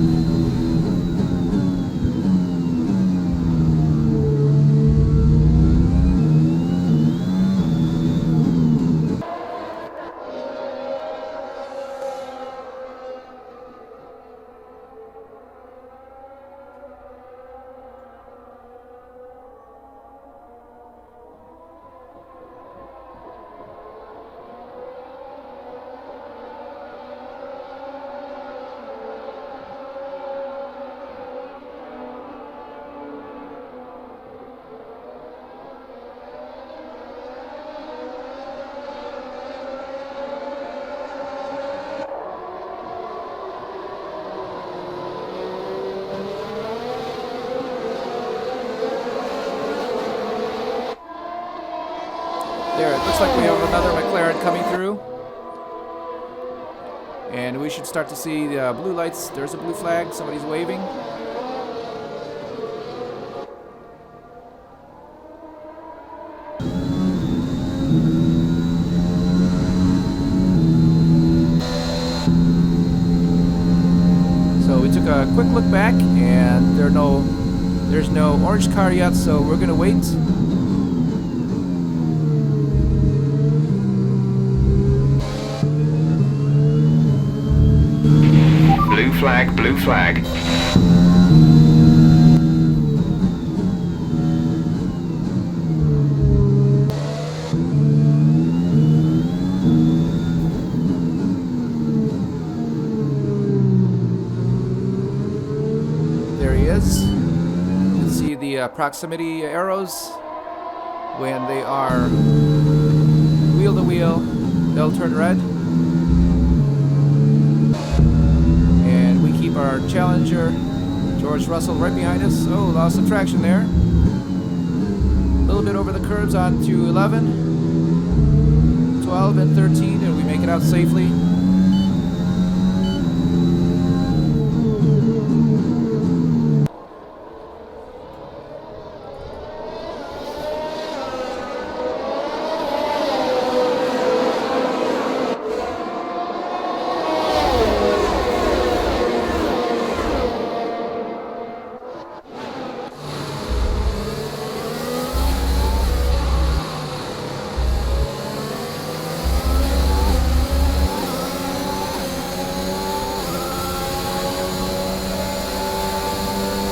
There, it looks like we have another McLaren coming through. And we should start to see the blue lights. There's a blue flag. Somebody's waving. So we took a quick look back, and there's no orange car yet, so we're gonna wait. Blue flag, blue flag. There he is. You can see the proximity arrows. When they are wheel to wheel, they'll turn red. Keep our challenger, George Russell, right behind us. Oh, lost some traction there. A little bit over the curbs onto 11, 12, and 13, and we make it out safely.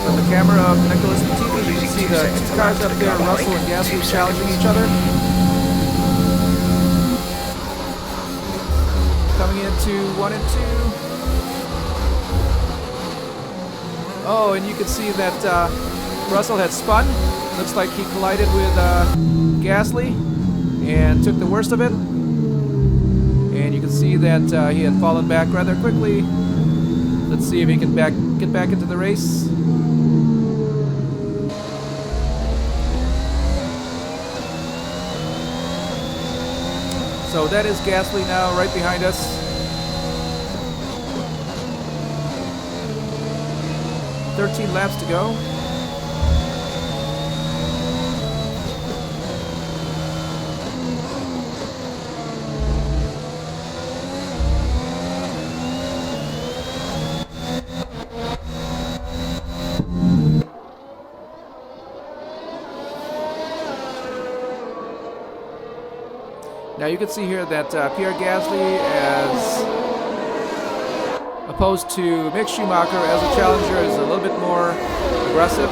From the camera of Nicholas and TV, you can see the two cars up there, Russell and Gasly, challenging each other. coming into 1 and 2. Oh, and you can see that Russell had spun. Looks like he collided with Gasly and took the worst of it. And you can see that he had fallen back rather quickly. Let's see if he can get back into the race. So that is Gasly now right behind us. "13 laps to go. Now you can see here that Pierre Gasly, as opposed to Mick Schumacher as a challenger, is a little bit more aggressive.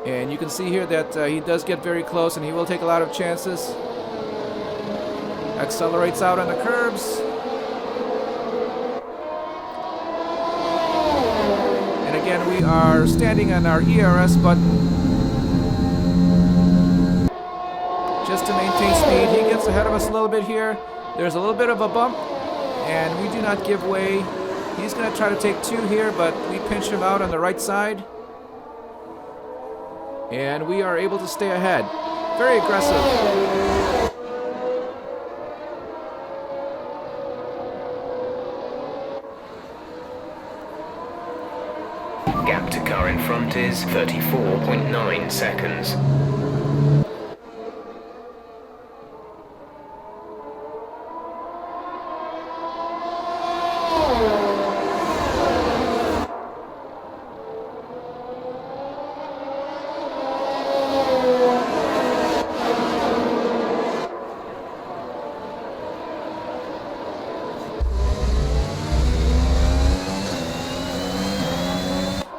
And you can see here that he does get very close and he will take a lot of chances. Accelerates out on the curbs. And again, we are standing on our ERS button just to maintain speed. He gets ahead of us a little bit here. There's a little bit of a bump, and we do not give way. He's going to try to take 2 here, but we pinch him out on the right side. And we are able to stay ahead. Very aggressive. Gap to car in front is 34.9 seconds.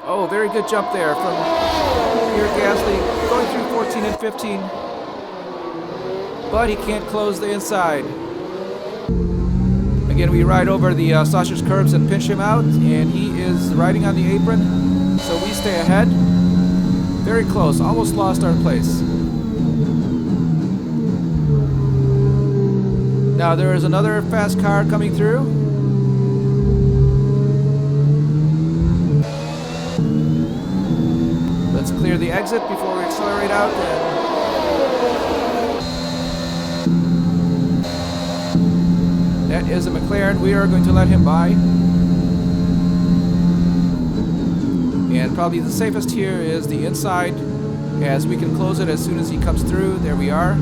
Oh, very good jump there from Pierre Gasly, going through 14 and 15. But he can't close the inside. Again, we ride over the sausage curbs and pinch him out, and he is riding on the apron, so we stay ahead. Very close, almost lost our place. Now there is another fast car coming through. Let's clear the exit before we accelerate out. That is a McLaren. We are going to let him by. And probably the safest here is the inside, as we can close it as soon as he comes through. There we are.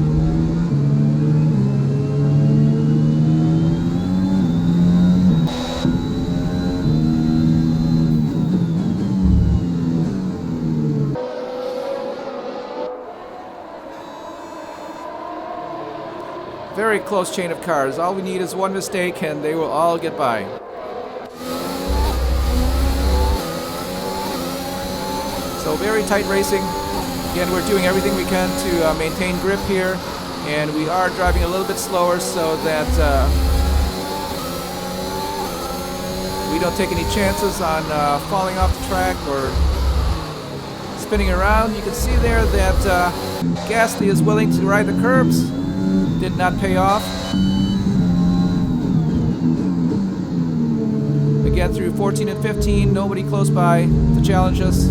Very close chain of cars. All we need is one mistake and they will all get by. So very tight racing. Again, we're doing everything we can to maintain grip here, and we are driving a little bit slower so that we don't take any chances on falling off the track or spinning around. You can see there that Gasly is willing to ride the curbs. Did not pay off. Again, through 14 and 15, nobody close by to challenge us.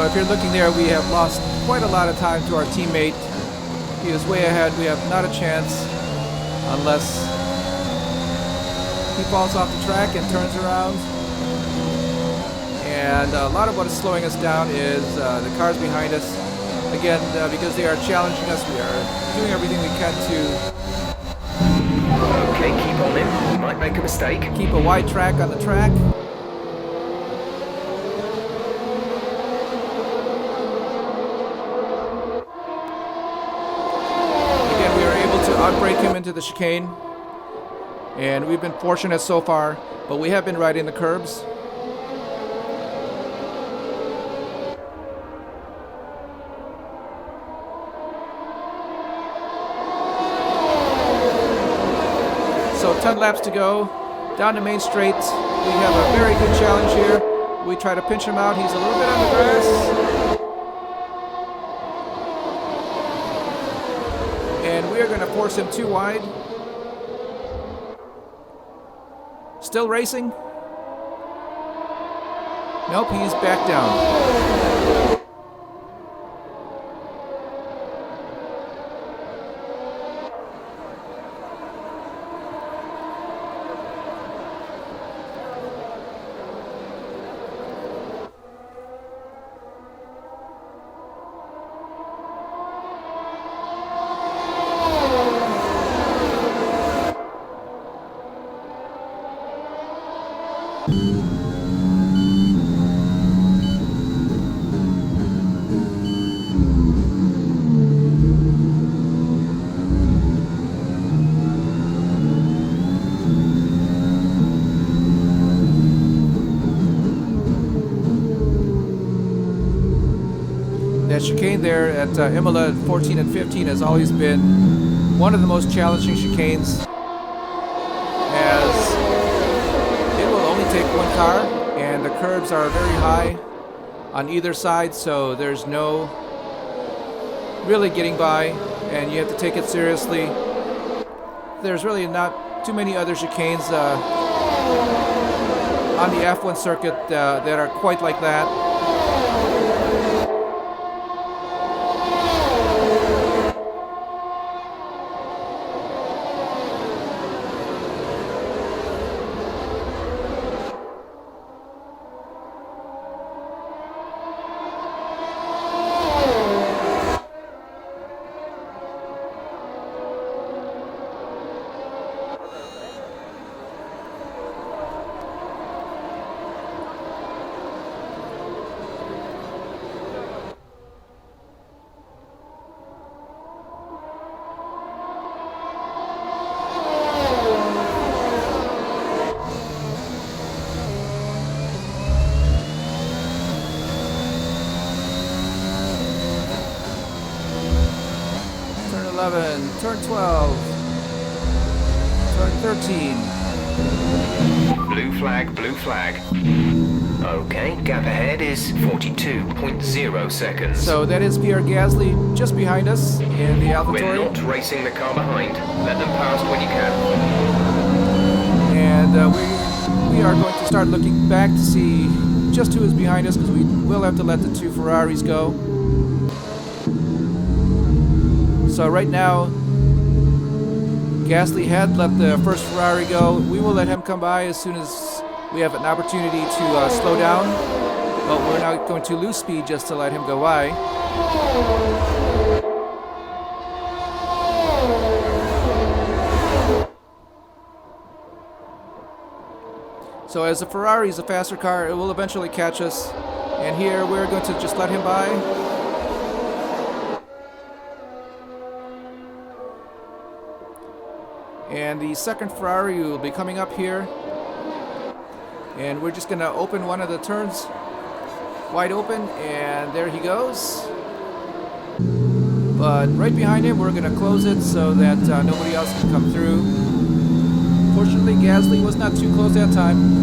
So if you're looking there, we have lost quite a lot of time to our teammate. He is way ahead. We have not a chance unless he falls off the track and turns around. And a lot of what is slowing us down is the cars behind us. Again, because they are challenging us, we are doing everything we can to Okay, keep on him. He might make a mistake. keep a wide track on the track. Again, we are able to outbrake him into the chicane. And we've been fortunate so far, but we have been riding the curbs. So 10 laps to go, down to Main Straight. We have a very good challenge here. We try to pinch him out. He's a little bit on the grass. And we are going to force him too wide. Still racing? Nope, he's back down. That chicane there at Emilia 14 and 15 has always been one of the most challenging chicanes, as it will only take one car and the curbs are very high on either side, so there's no really getting by and you have to take it seriously. There's really not too many other chicanes on the F1 circuit that are quite like that. Turn 11, turn 12, turn 13. Blue flag, blue flag. Okay, gap ahead is 42.0 seconds. So that is Pierre Gasly just behind us in the We're AlphaTauri. not racing the car behind. Let them past when you can. And we are going to start looking back to see just who is behind us, because we will have to let the two Ferraris go. So right now, Gasly had let the first Ferrari go. We will let him come by as soon as we have an opportunity to slow down, but we're not going to lose speed just to let him go by. So as the Ferrari is a faster car, it will eventually catch us. And here we're going to just let him by. And the second Ferrari will be coming up here. And we're just going to open one of the turns wide open, and there he goes. But right behind him, we're going to close it so that nobody else can come through. Fortunately, Gasly was not too close that time.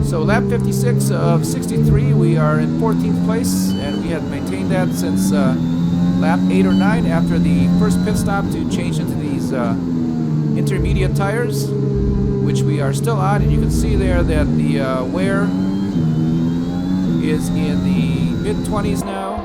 So lap 56 of 63, we are in 14th place, and we have maintained that since lap 8 or 9 after the first pit stop to change into these intermediate tires, which we are still on, and you can see there that the wear is in the mid-20s now.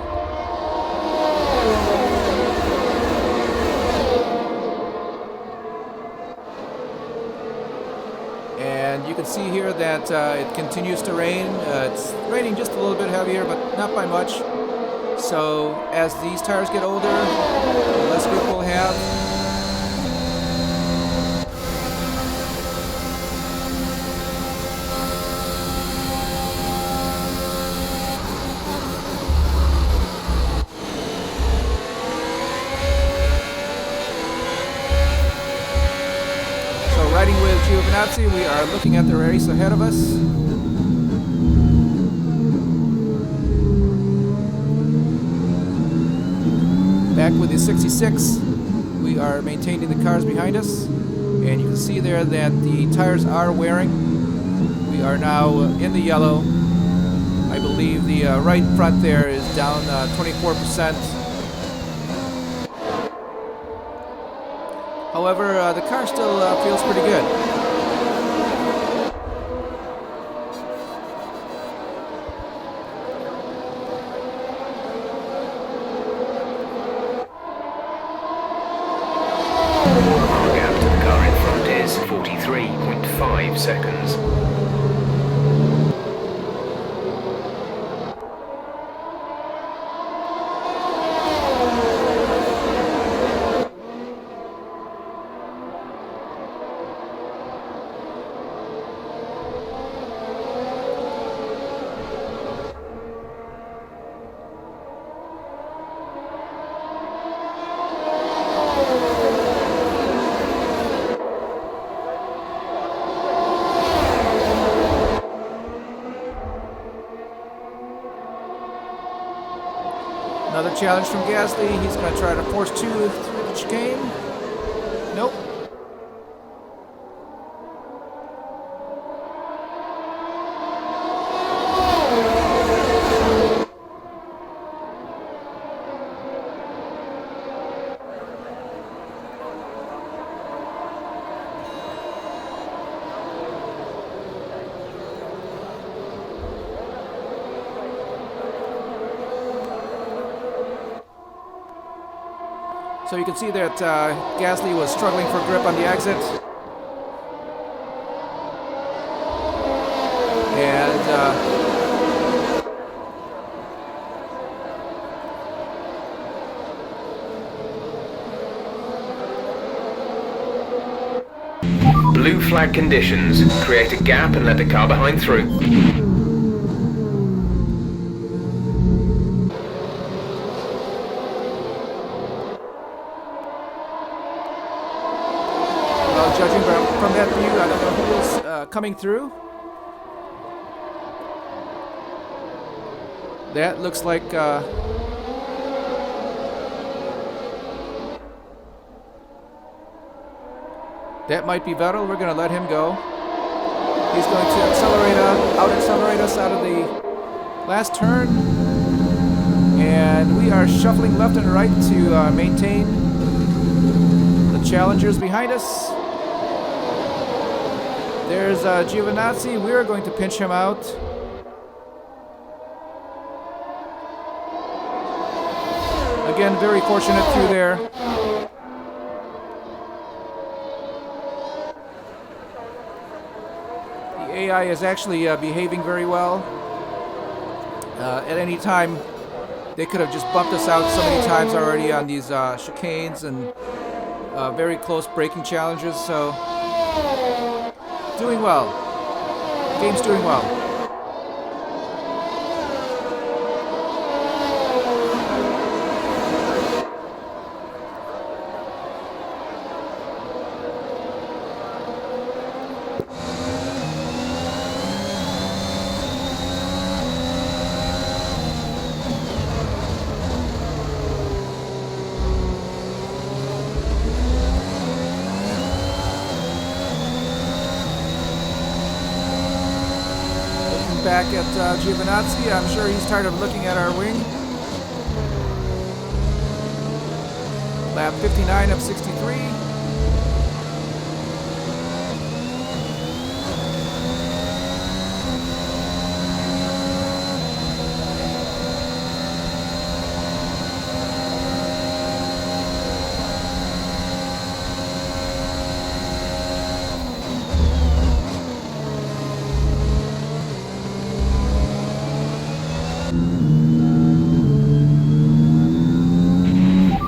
And you can see here that it continues to rain. It's raining just a little bit heavier, but not by much. So as these tires get older, the less grip we'll have. So riding with Giovinazzi, we are looking at the race ahead of us. Back with the 66, we are maintaining the cars behind us, and you can see there that the tires are wearing. We are now in the yellow. I believe the right front there is down 24%. However, the car still feels pretty good. Our gap to the car in front is 43.5 seconds. Another challenge from Gasly. He's going to try to force two through the chicane. Nope. So you can see that Gasly was struggling for grip on the exit. And Blue flag conditions. Create a gap and let the car behind through. judging from that view, I don't know who is coming through. That looks like that might be Vettel. We're going to let him go. He's going to out-accelerate us out of the last turn. And we are shuffling left and right to maintain the challengers behind us. There's Giovinazzi. We're going to pinch him out. Again, very fortunate through there. The AI is actually behaving very well. At any time, they could have just bumped us out so many times already on these chicanes and very close braking challenges. So, doing well. The game's doing well. Back at Giovinazzi. I'm sure he's tired of looking at our wing. Lap 59 of 63.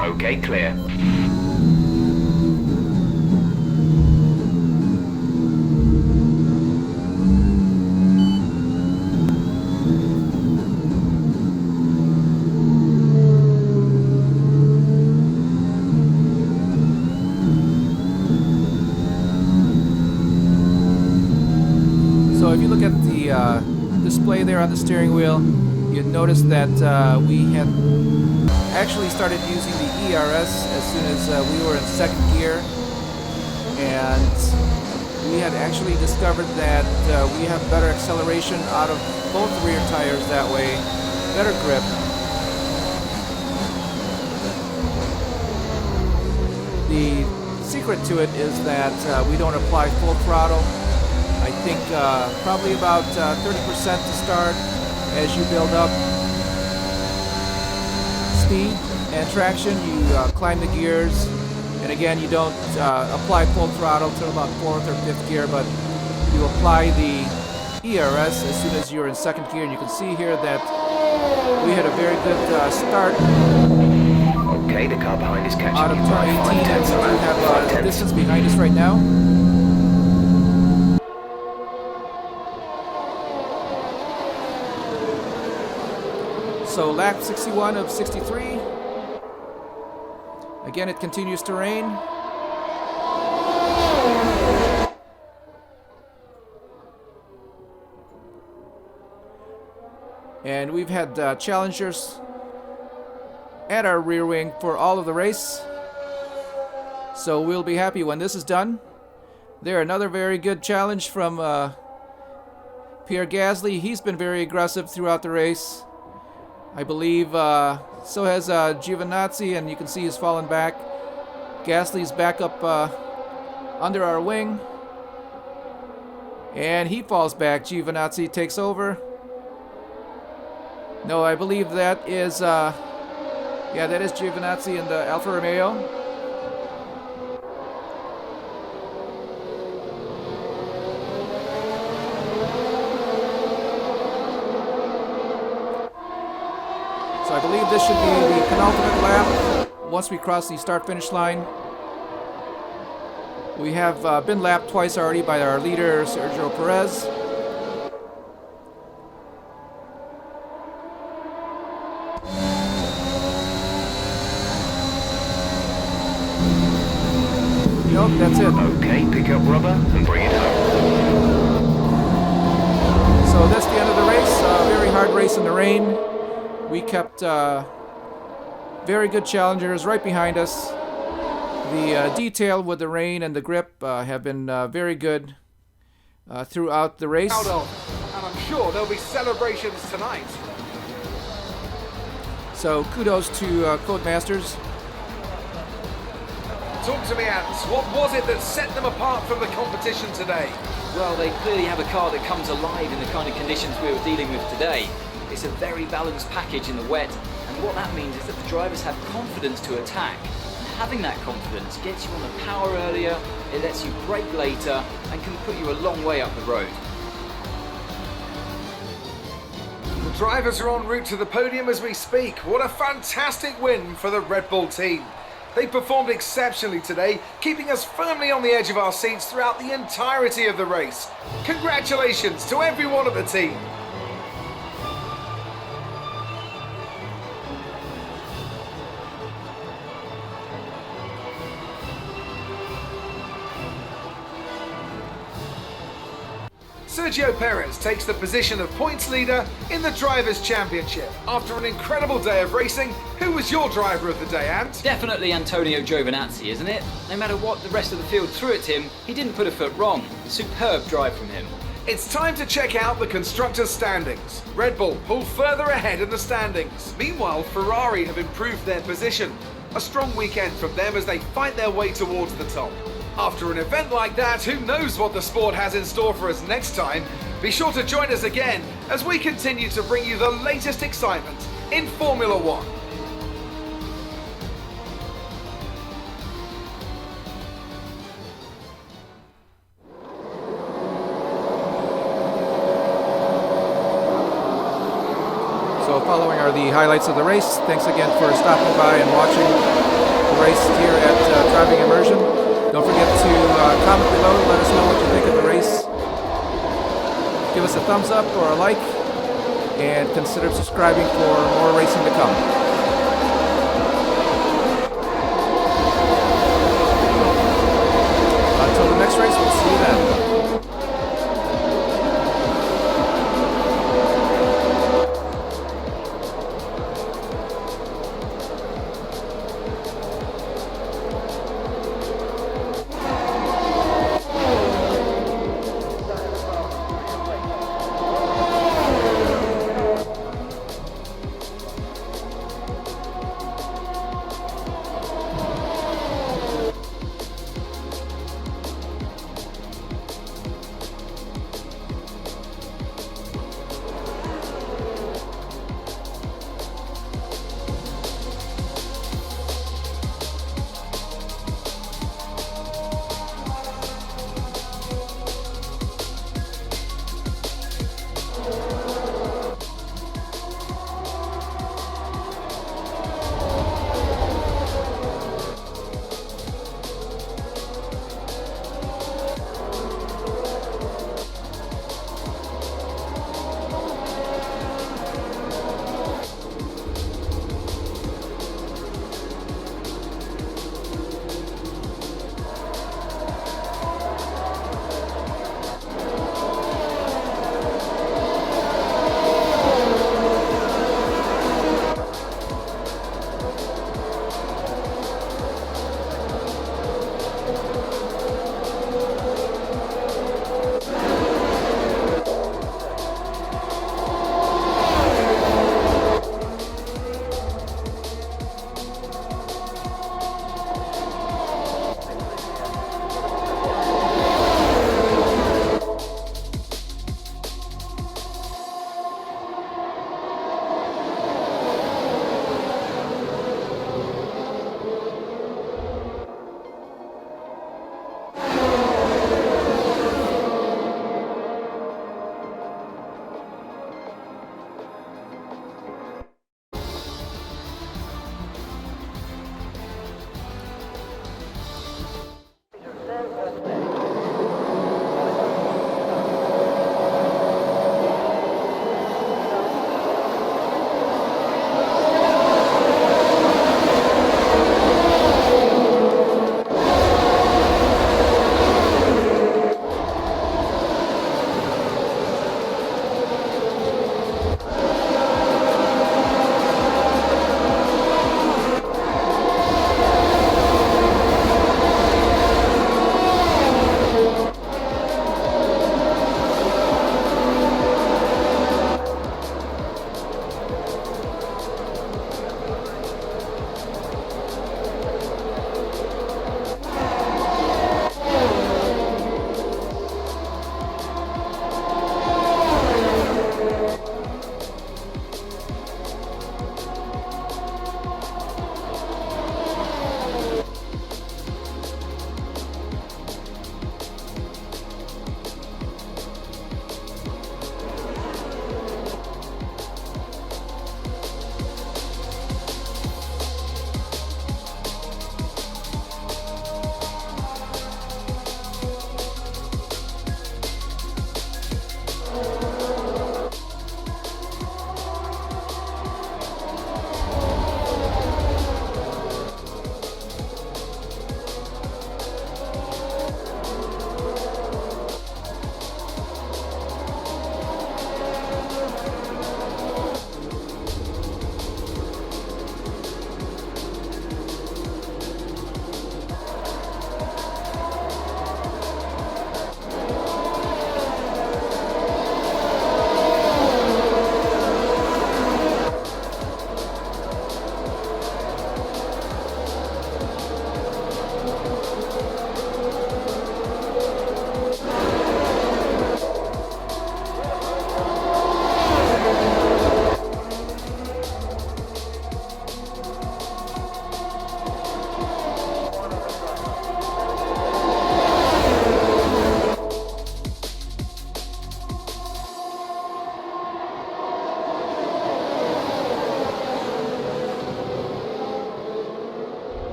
Okay, clear. So if you look at the display there on the steering wheel, you'd notice that we had actually started using the ERS as soon as we were in second gear, and we had actually discovered that we have better acceleration out of both rear tires that way, better grip. The secret to it is that we don't apply full throttle. I think probably about 30% to start. As you build up speed and traction, you climb the gears, and again you don't apply full throttle till about 4th or 5th gear, but you apply the ERS as soon as you're in second gear, and you can see here that we had a very good start. Okay, the car behind is catching Out of you turn by 18, 5 tenths and of we a have 5 tenths. distance behind us right now. So lap 61 of 63. Again, it continues to rain. And we've had challengers at our rear wing for all of the race. So we'll be happy when this is done. There, another very good challenge from Pierre Gasly. He's been very aggressive throughout the race. I believe so has Giovinazzi, and you can see he's fallen back. Gasly's back up under our wing, and he falls back. Giovinazzi takes over. No, I believe that is that is Giovinazzi in the Alfa Romeo. So I believe this should be the penultimate lap once we cross the start-finish line. We have been lapped twice already by our leader, Sergio Perez. Nope, that's it. Okay, pick up rubber and bring it home. So that's the end of the race. Very hard race in the rain. We kept very good challengers right behind us. The detail with the rain and the grip have been very good throughout the race. Proud of, and I'm sure there'll be celebrations tonight. So kudos to Codemasters. Talk to me, Ants. What was it that set them apart from the competition today? Well, they clearly have a car that comes alive in the kind of conditions we were dealing with today. It's a very balanced package in the wet, and what that means is that the drivers have confidence to attack. And having that confidence gets you on the power earlier, it lets you brake later, and can put you a long way up the road. The drivers are en route to the podium as we speak. What a fantastic win for the Red Bull team. They performed exceptionally today, keeping us firmly on the edge of our seats throughout the entirety of the race. Congratulations to everyone at the team. Sergio Perez takes the position of points leader in the Drivers' Championship. After an incredible day of racing, who was your driver of the day, Ant? Definitely Antonio Giovinazzi, isn't it? No matter what the rest of the field threw at him, he didn't put a foot wrong. Superb drive from him. It's time to check out the constructors' standings. Red Bull pull further ahead in the standings. Meanwhile, Ferrari have improved their position. A strong weekend from them as they fight their way towards the top. After an event like that, who knows what the sport has in store for us next time? Be sure to join us again as we continue to bring you the latest excitement in Formula One. So following are the highlights of the race. Thanks again for stopping by and watching the race here at Driving Immersion. Don't forget to comment below, let us know what you think of the race. Give us a thumbs up or a like, and consider subscribing for more racing to come.